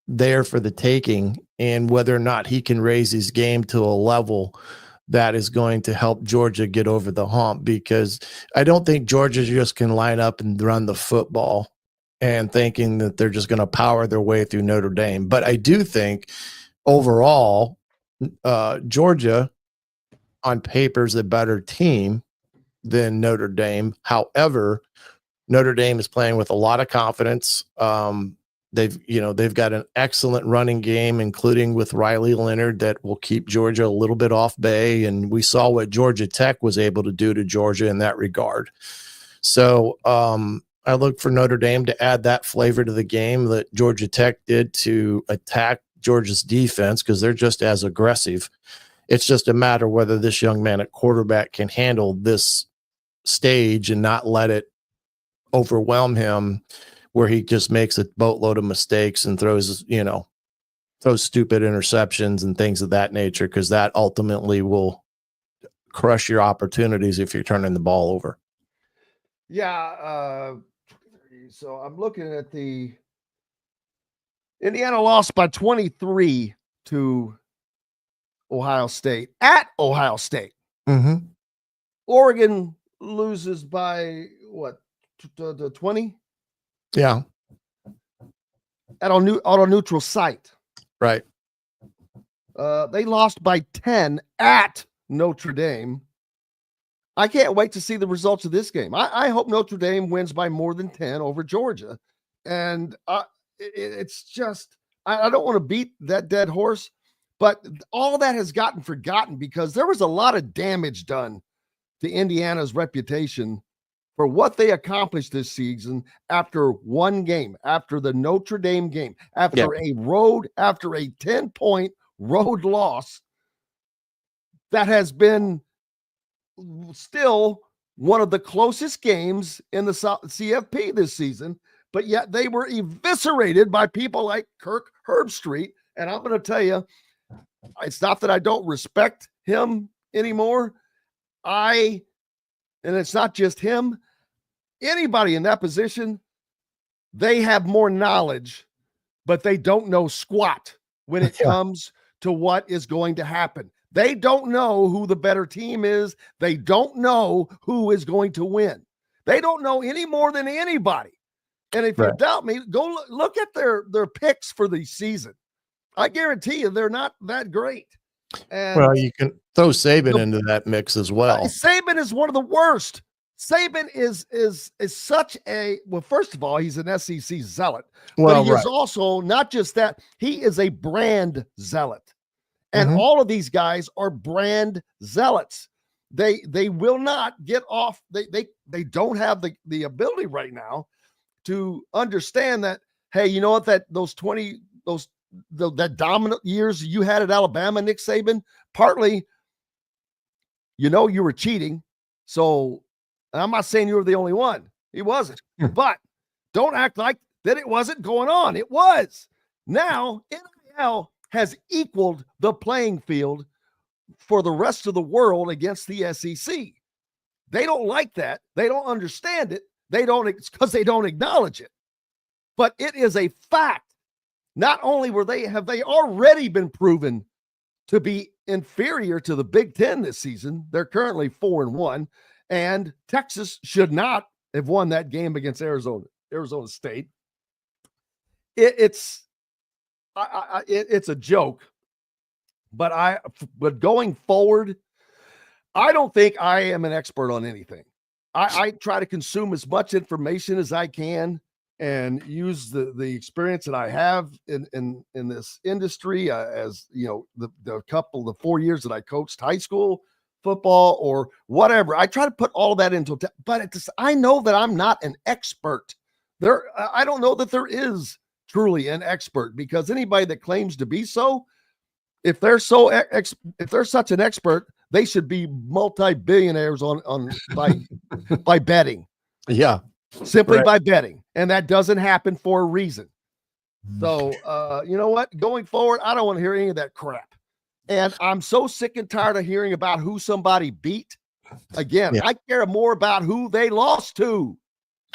there for the taking, and whether or not he can raise his game to a level that is going to help Georgia get over the hump, because I don't think Georgia just can line up and run the football and thinking that they're just going to power their way through Notre Dame. But I do think overall, Georgia on paper is a better team than Notre Dame. However, Notre Dame is playing with a lot of confidence. They've got an excellent running game, including with Riley Leonard, that will keep Georgia a little bit off bay. And we saw what Georgia Tech was able to do to Georgia in that regard. So I look for Notre Dame to add that flavor to the game that Georgia Tech did to attack Georgia's defense, because they're just as aggressive. It's just a matter whether this young man at quarterback can handle this stage and not let it overwhelm him, where he just makes a boatload of mistakes and throws stupid interceptions and things of that nature, because that ultimately will crush your opportunities if you're turning the ball over. Yeah. So I'm looking at the Indiana lost by 23 to Ohio State at Ohio State. Mm-hmm. Oregon loses by what, 20? Yeah. At a neutral site. Right. They lost by 10 at Notre Dame. I can't wait to see the results of this game. I hope Notre Dame wins by more than 10 over Georgia. And it's just, I don't want to beat that dead horse, but all that has gotten forgotten because there was a lot of damage done to Indiana's reputation for what they accomplished this season after one game, after the Notre Dame game, after a 10-point road loss that has been still one of the closest games in the CFP this season, but yet they were eviscerated by people like Kirk Herbstreit. And I'm going to tell you, it's not that I don't respect him anymore. And it's not just him. Anybody in that position, they have more knowledge, but they don't know squat when it comes to what is going to happen. They don't know who the better team is. They don't know who is going to win. They don't know any more than anybody. And if you doubt me, go look at their picks for the season. I guarantee you they're not that great. And well, you can throw Saban into that mix as well. Saban is one of the worst. Saban is such a, well, first of all, he's an SEC zealot. But he is also not just that, he is a brand zealot. And all of these guys are brand zealots. They will not get off. They don't have the ability right now to understand that, hey, you know what, that dominant years you had at Alabama, Nick Saban, partly, you were cheating. So I'm not saying you were the only one. He wasn't. But don't act like that it wasn't going on. It was. Now, NIL has equaled the playing field for the rest of the world against the SEC. They don't like that. They don't understand it. It's because they don't acknowledge it. But it is a fact. Not only have they already been proven to be inferior to the Big Ten this season. They're currently 4-1, and Texas should not have won that game against Arizona State. It's a joke, but going forward, I don't think I am an expert on anything. I try to consume as much information as I can and use the experience that I have in this industry, as the 4 years that I coached high school football or whatever. I try to put all of that into, but I know that I'm not an expert. I don't know that there is truly an expert, because anybody that claims to be so, if they're such an expert, they should be multi-billionaires by betting. Yeah. Simply by betting. And that doesn't happen for a reason. So, you know what? Going forward, I don't want to hear any of that crap. And I'm so sick and tired of hearing about who somebody beat. Again, I care more about who they lost to.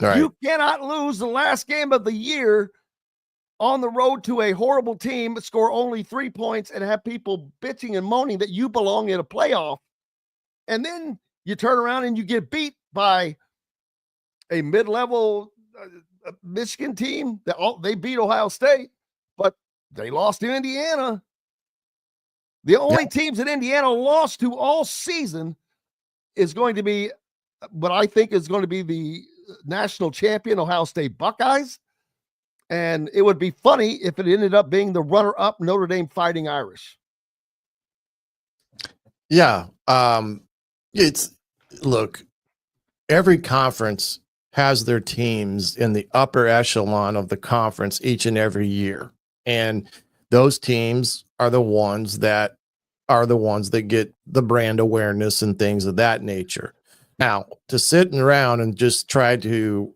Right. You cannot lose the last game of the year on the road to a horrible team, score only 3 points, and have people bitching and moaning that you belong in a playoff. And then you turn around and you get beat by a mid-level Michigan team they beat Ohio State, but they lost to Indiana. The only teams that Indiana lost to all season is going to be what I think is going to be the national champion Ohio State Buckeyes. And it would be funny if it ended up being the runner-up Notre Dame Fighting Irish. Yeah. Look, every conference has their teams in the upper echelon of the conference each and every year. And those teams are the ones that get the brand awareness and things of that nature. Now, to sit around and just try to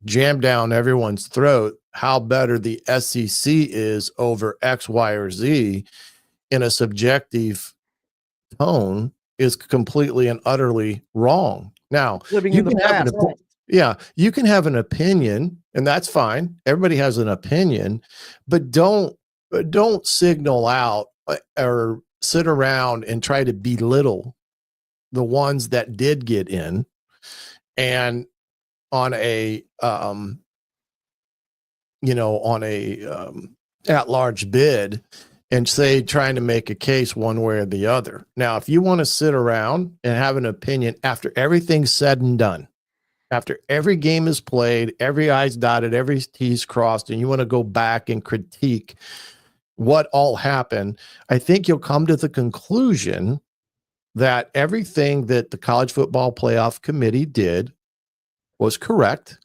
jam down everyone's throat how better the SEC is over X, Y, or Z in a subjective tone is completely and utterly wrong. Now, you can have an opinion, and that's fine. Everybody has an opinion, but don't signal out or sit around and try to belittle the ones that did get in and on a at-large bid and say, trying to make a case one way or the other. Now, if you want to sit around and have an opinion after everything's said and done, after every game is played, every I's dotted, every T's crossed, and you want to go back and critique what all happened, I think you'll come to the conclusion that everything that the College Football Playoff Committee did was correct,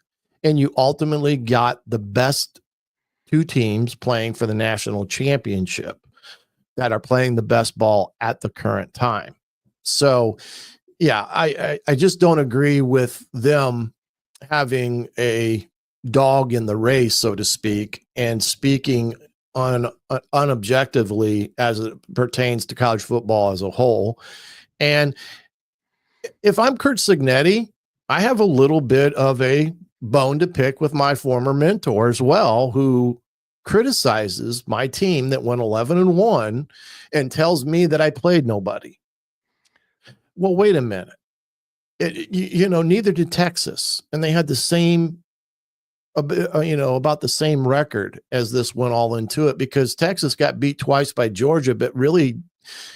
and you ultimately got the best two teams playing for the national championship. that are playing the best ball at the current time. So, yeah, I just don't agree with them having a dog in the race, so to speak, and speaking unobjectively as it pertains to college football as a whole. And if I'm Kurt Cignetti, I have a little bit of a bone to pick with my former mentor as well, who criticizes my team that went 11-1 and tells me that I played nobody. Well, wait a minute. Neither did Texas, and they had the same, about the same record as this went all into it, because Texas got beat twice by Georgia, but really,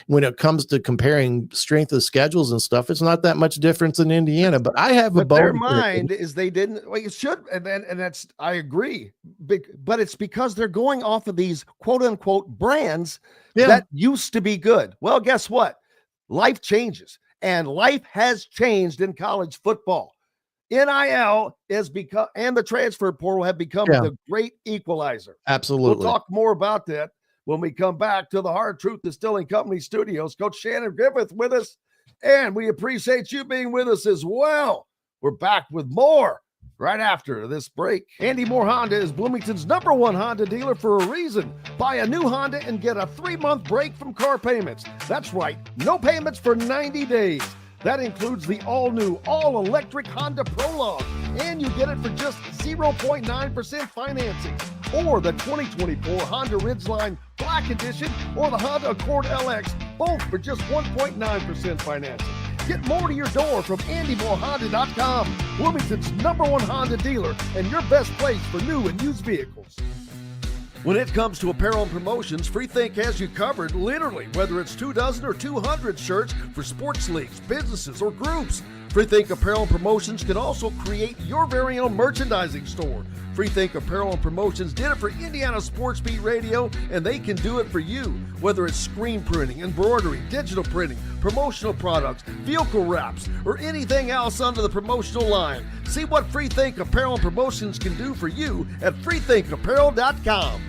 when it comes to comparing strength of schedules and stuff, it's not that much difference in Indiana. But I have a bone. Their mind is they didn't. Well, it should, and that's, I agree. But it's because they're going off of these quote unquote brands that used to be good. Well, guess what? Life changes, and life has changed in college football. NIL is become, and the transfer portal have become the great equalizer. Absolutely. We'll talk more about that when we come back to the Hard Truth Distilling Company studios. Coach Shannon Griffith with us, and we appreciate you being with us as well. We're back with more right after this break. Andy Moore Honda is Bloomington's #1 Honda dealer for a reason. Buy a new Honda and get a 3-month break from car payments. That's right, no payments for 90 days. That includes the all-new, all-electric Honda Prologue, and you get it for just 0.9% financing, or the 2024 Honda Ridgeline Black Edition, or the Honda Accord LX, both for just 1.9% financing. Get more to your door from AndyMooreHonda.com, Bloomington's #1 Honda dealer, and your best place for new and used vehicles. When it comes to apparel and promotions, Freethink has you covered, literally, whether it's 24 or 200 shirts for sports leagues, businesses, or groups. Freethink Apparel and Promotions can also create your very own merchandising store. Freethink Apparel and Promotions did it for Indiana Sports Beat Radio, and they can do it for you. Whether it's screen printing, embroidery, digital printing, promotional products, vehicle wraps, or anything else under the promotional line. See what Freethink Apparel and Promotions can do for you at freethinkapparel.com.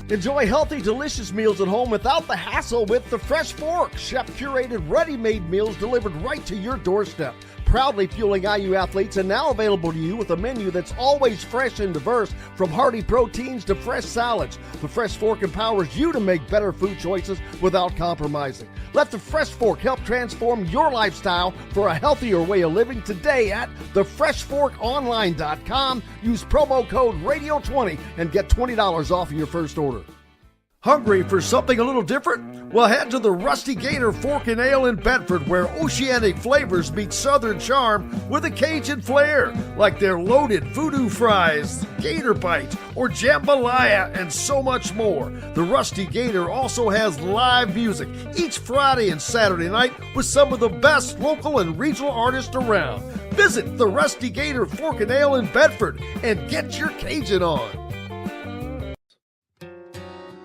Enjoy healthy, delicious meals at home without the hassle with the Fresh Fork. Chef-curated, ready-made meals delivered right to your doorstep. Proudly fueling IU athletes, and now available to you with a menu that's always fresh and diverse, from hearty proteins to fresh salads. The Fresh Fork empowers you to make better food choices without compromising. Let the Fresh Fork help transform your lifestyle for a healthier way of living today at thefreshforkonline.com. Use promo code RADIO20 and get $20 off of your first order. Hungry for something a little different? Well, head to the Rusty Gator Fork and Ale in Bedford, where oceanic flavors meet southern charm with a Cajun flair, like their loaded voodoo fries, gator bites, or jambalaya, and so much more. The Rusty Gator also has live music each Friday and Saturday night with some of the best local and regional artists around. Visit the Rusty Gator Fork and Ale in Bedford and get your Cajun on.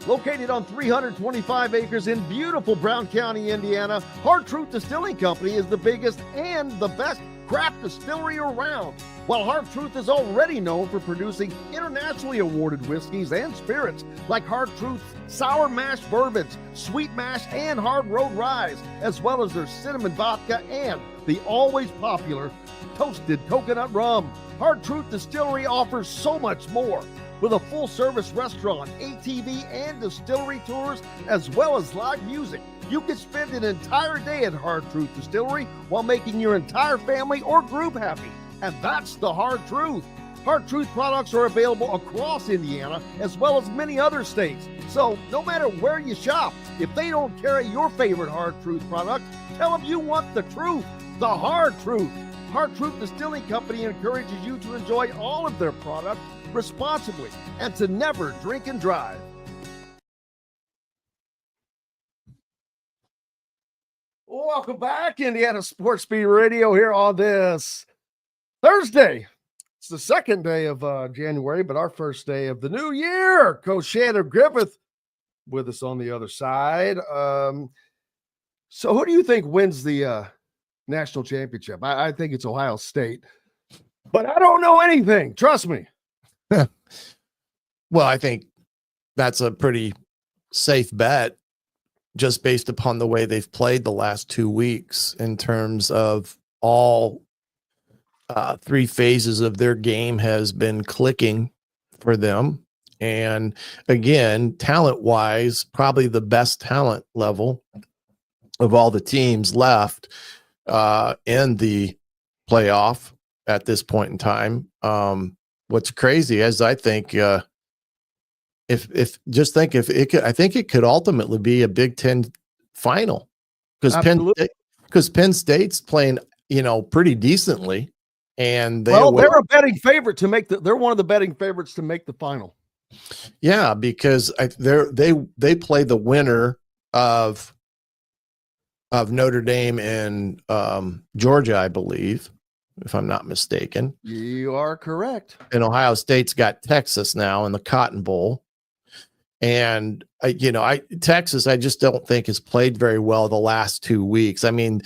Located on 325 acres in beautiful Brown County, Indiana, Hard Truth Distilling Company is the biggest and the best craft distillery around. While Hard Truth is already known for producing internationally awarded whiskeys and spirits like Hard Truth's sour mash bourbons, sweet mash, and hard road ryes, as well as their cinnamon vodka and the always popular toasted coconut rum. Hard Truth Distillery offers so much more. With a full-service restaurant, ATV, and distillery tours, as well as live music, you can spend an entire day at Hard Truth Distillery while making your entire family or group happy. And that's the Hard Truth. Hard Truth products are available across Indiana, as well as many other states. So no matter where you shop, if they don't carry your favorite Hard Truth product, tell them you want the truth, the Hard Truth. Hard Truth Distilling Company encourages you to enjoy all of their products responsibly and to never drink and drive. Welcome back, Indiana Sports Beat Radio, here on this Thursday. It's the second day of January, but our first day of the new year. Coach Shannon Griffith with us on the other side. So who do you think wins the national championship? I think it's Ohio State, but I don't know anything. Trust me. Well, I think that's a pretty safe bet. just based upon the way they've played the last 2 weeks in terms of all 3 phases of their game has been clicking for them. And again, talent-wise, probably the best talent level of all the teams left in the playoff at this point in time. What's crazy is I think if it could, I think it could ultimately be a Big Ten final because Penn State's playing, pretty decently, and they're a betting favorite to make they're one of the betting favorites to make the final. Yeah, because they play the winner of Notre Dame and Georgia, I believe, if I'm not mistaken. You are correct. And Ohio State's got Texas now in the Cotton Bowl. And Texas, I just don't think has played very well the last 2 weeks. I mean,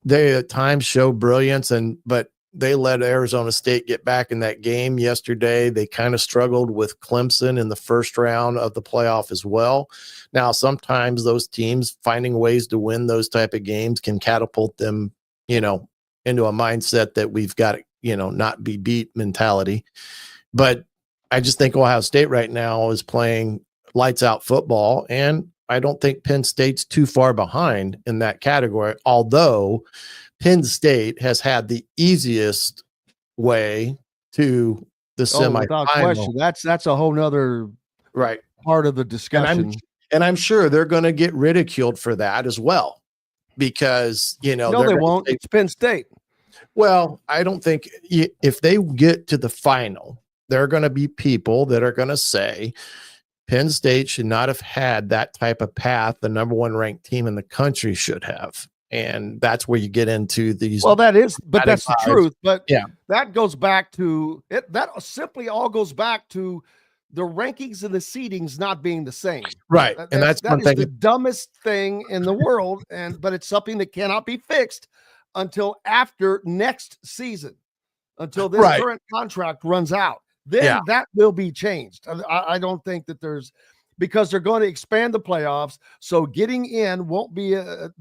they at times show brilliance, but they let Arizona State get back in that game yesterday. They kind of struggled with Clemson in the first round of the playoff as well. Now, sometimes those teams finding ways to win those type of games can catapult them, into a mindset that we've got, not be beat mentality. But I just think Ohio State right now is playing lights out football, and I don't think Penn State's too far behind in that category, although Penn State has had the easiest way to the semifinal. Without question. That's a whole nother part of the discussion. And I'm sure they're going to get ridiculed for that as well, because no, they won't. It's Penn State. Well, I don't think if they get to the final, there are going to be people that are going to say Penn State should not have had that type of path the number 1 ranked team in the country should have. And that's where you get into these. Well, that's the truth. But yeah, that goes back to it. That simply all goes back to the rankings and the seedings not being the same. Right. And that's one thing. The dumbest thing in the world. But it's something that cannot be fixed until after next season, until this current contract runs out. Then that will be changed. I don't think that because they're going to expand the playoffs, so getting in won't be a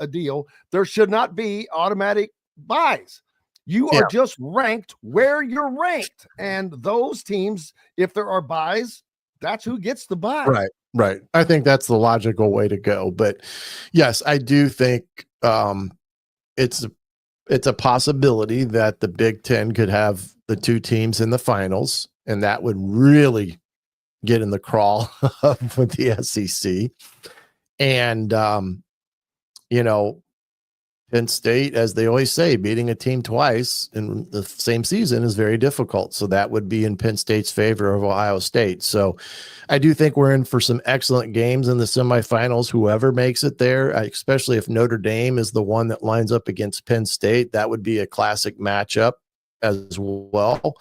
deal. There should not be automatic buys. You are just ranked where you're ranked, and those teams, if there are buys, that's who gets the buy. Right. I think that's the logical way to go. But yes, I do think it's a possibility that the Big Ten could have the 2 teams in the finals, and that would really get in the crawl with the SEC. And, Penn State, as they always say, beating a team twice in the same season is very difficult. So that would be in Penn State's favor of Ohio State. So I do think we're in for some excellent games in the semifinals, whoever makes it there, especially if Notre Dame is the one that lines up against Penn State. That would be a classic matchup as well.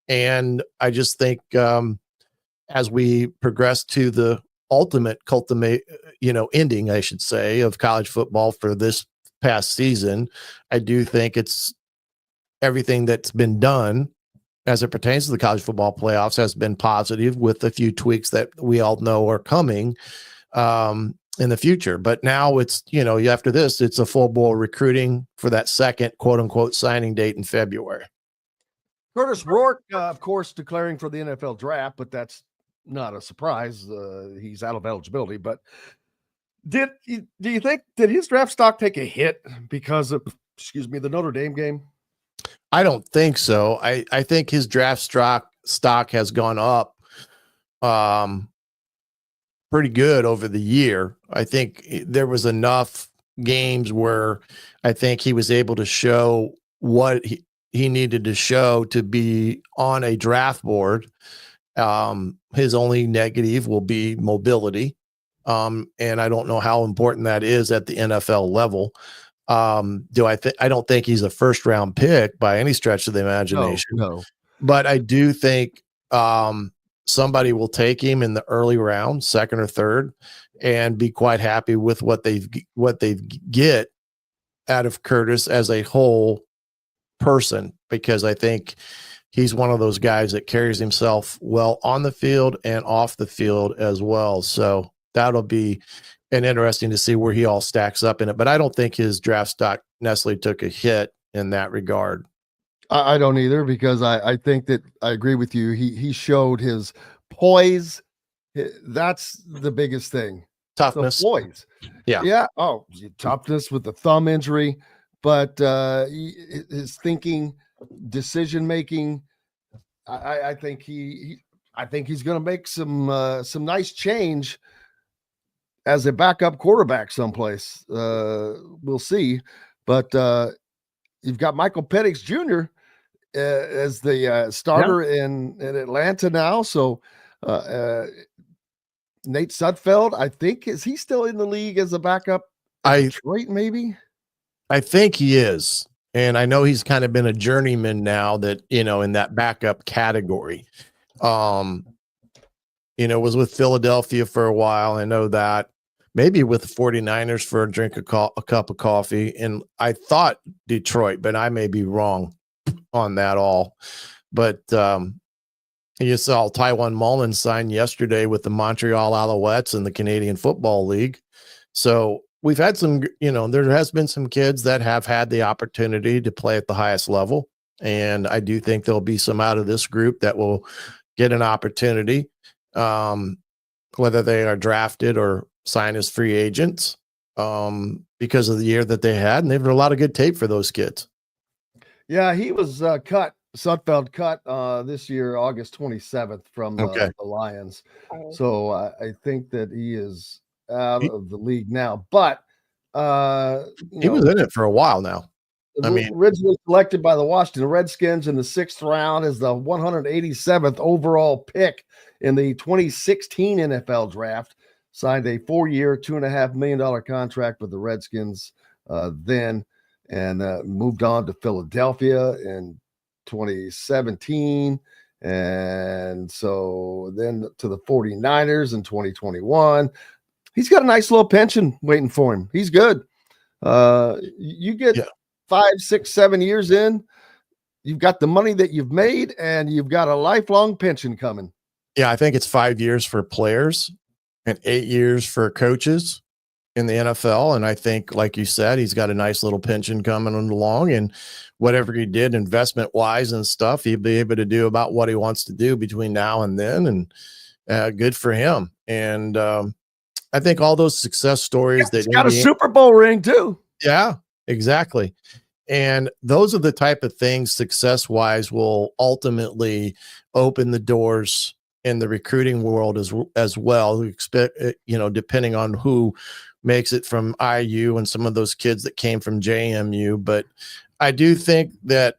And I just think as we progress to the ultimate ending, I should say, of college football for this past season, I do think it's everything that's been done as it pertains to the college football playoffs has been positive, with a few tweaks that we all know are coming in the future. But now it's, after this, it's a full bore recruiting for that second quote unquote signing date in February. Curtis Rourke, of course, declaring for the NFL draft, but that's not a surprise. He's out of eligibility. But do you think did his draft stock take a hit because of the Notre Dame game? I don't think so. I think his draft stock has gone up pretty good over the year. I think there was enough games where I think he was able to show what he needed to show to be on a draft board. His only negative will be mobility. And I don't know how important that is at the NFL level. I don't think he's a first round pick by any stretch of the imagination. No. But I do think somebody will take him in the early round, second or third, and be quite happy with what they get out of Curtis as a whole person, because I think he's one of those guys that carries himself well on the field and off the field as well. So that'll be and interesting to see where he all stacks up in it. But I don't think his draft stock necessarily took a hit in that regard. I don't either, because I think that I agree with you. He showed his poise. That's the biggest thing. Toughness. The poise. Yeah. Yeah. Oh, toughness with the thumb injury, but his thinking, decision making. I think he's going to make some nice change as a backup quarterback someplace. We'll see, but you've got Michael Penix Jr. As the starter in Atlanta now. So Nate Sudfeld, I think, is he still in the league as a backup? Detroit, maybe. I think he is. And I know he's kind of been a journeyman now that, in that backup category. Was with Philadelphia for a while. I know that. Maybe with the 49ers for a drink, a cup of coffee. And I thought Detroit, but I may be wrong on that all. But you saw Tywone Mullins sign yesterday with the Montreal Alouettes in the Canadian Football League. So we've had some, there has been some kids that have had the opportunity to play at the highest level. And I do think there'll be some out of this group that will get an opportunity, whether they are drafted or sign as free agents, because of the year that they had. And they've had a lot of good tape for those kids. Yeah, he was cut. Sudfeld cut this year, August 27th from the Lions. So I think that he is out of the league now. But he was in it for a while now. Originally selected by the Washington Redskins in the 6th round as the 187th overall pick in the 2016 NFL draft. Signed a 4-year, $2.5 million contract with the Redskins then, and moved on to Philadelphia in 2017, and so then to the 49ers in 2021. He's got a nice little pension waiting for him. He's good. You get 5, 6, 7 years in, you've got the money that you've made, and you've got a lifelong pension coming. Yeah, I think it's 5 years for players and 8 years for coaches in the NFL. And I think, like you said, he's got a nice little pension coming along, and whatever he did investment wise and stuff, he'll be able to do about what he wants to do between now and then. And good for him. And I think all those success stories he's got a Super Bowl ring too. Yeah, exactly. And those are the type of things success wise will ultimately open the doors in the recruiting world as well. Expect, depending on who makes it from IU and some of those kids that came from JMU. But I do think that,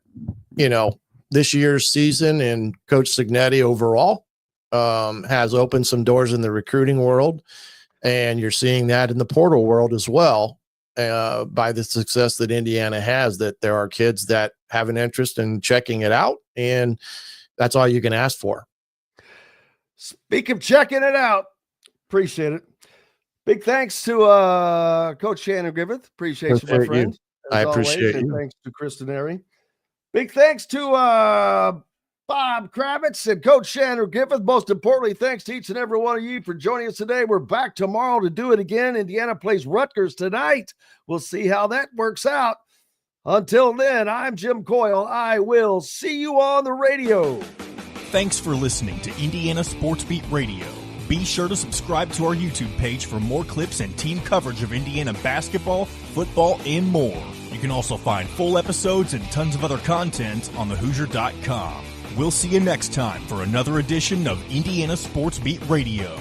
this year's season and Coach Cignetti overall has opened some doors in the recruiting world. And you're seeing that in the portal world as well, by the success that Indiana has, that there are kids that have an interest in checking it out. And that's all you can ask for. Speak of checking it out, appreciate it. Big thanks to Coach Shannon Griffith. Appreciate you, my friend. I appreciate you. Thanks to Chris Denari. Big thanks to Bob Kravitz and Coach Shannon Griffith. Most importantly, thanks to each and every one of you for joining us today. We're back tomorrow to do it again. Indiana plays Rutgers tonight. We'll see how that works out. Until then, I'm Jim Coyle. I will see you on the radio. Thanks for listening to Indiana Sports Beat Radio. Be sure to subscribe to our YouTube page for more clips and team coverage of Indiana basketball, football, and more. You can also find full episodes and tons of other content on thehoosier.com. We'll see you next time for another edition of Indiana Sports Beat Radio.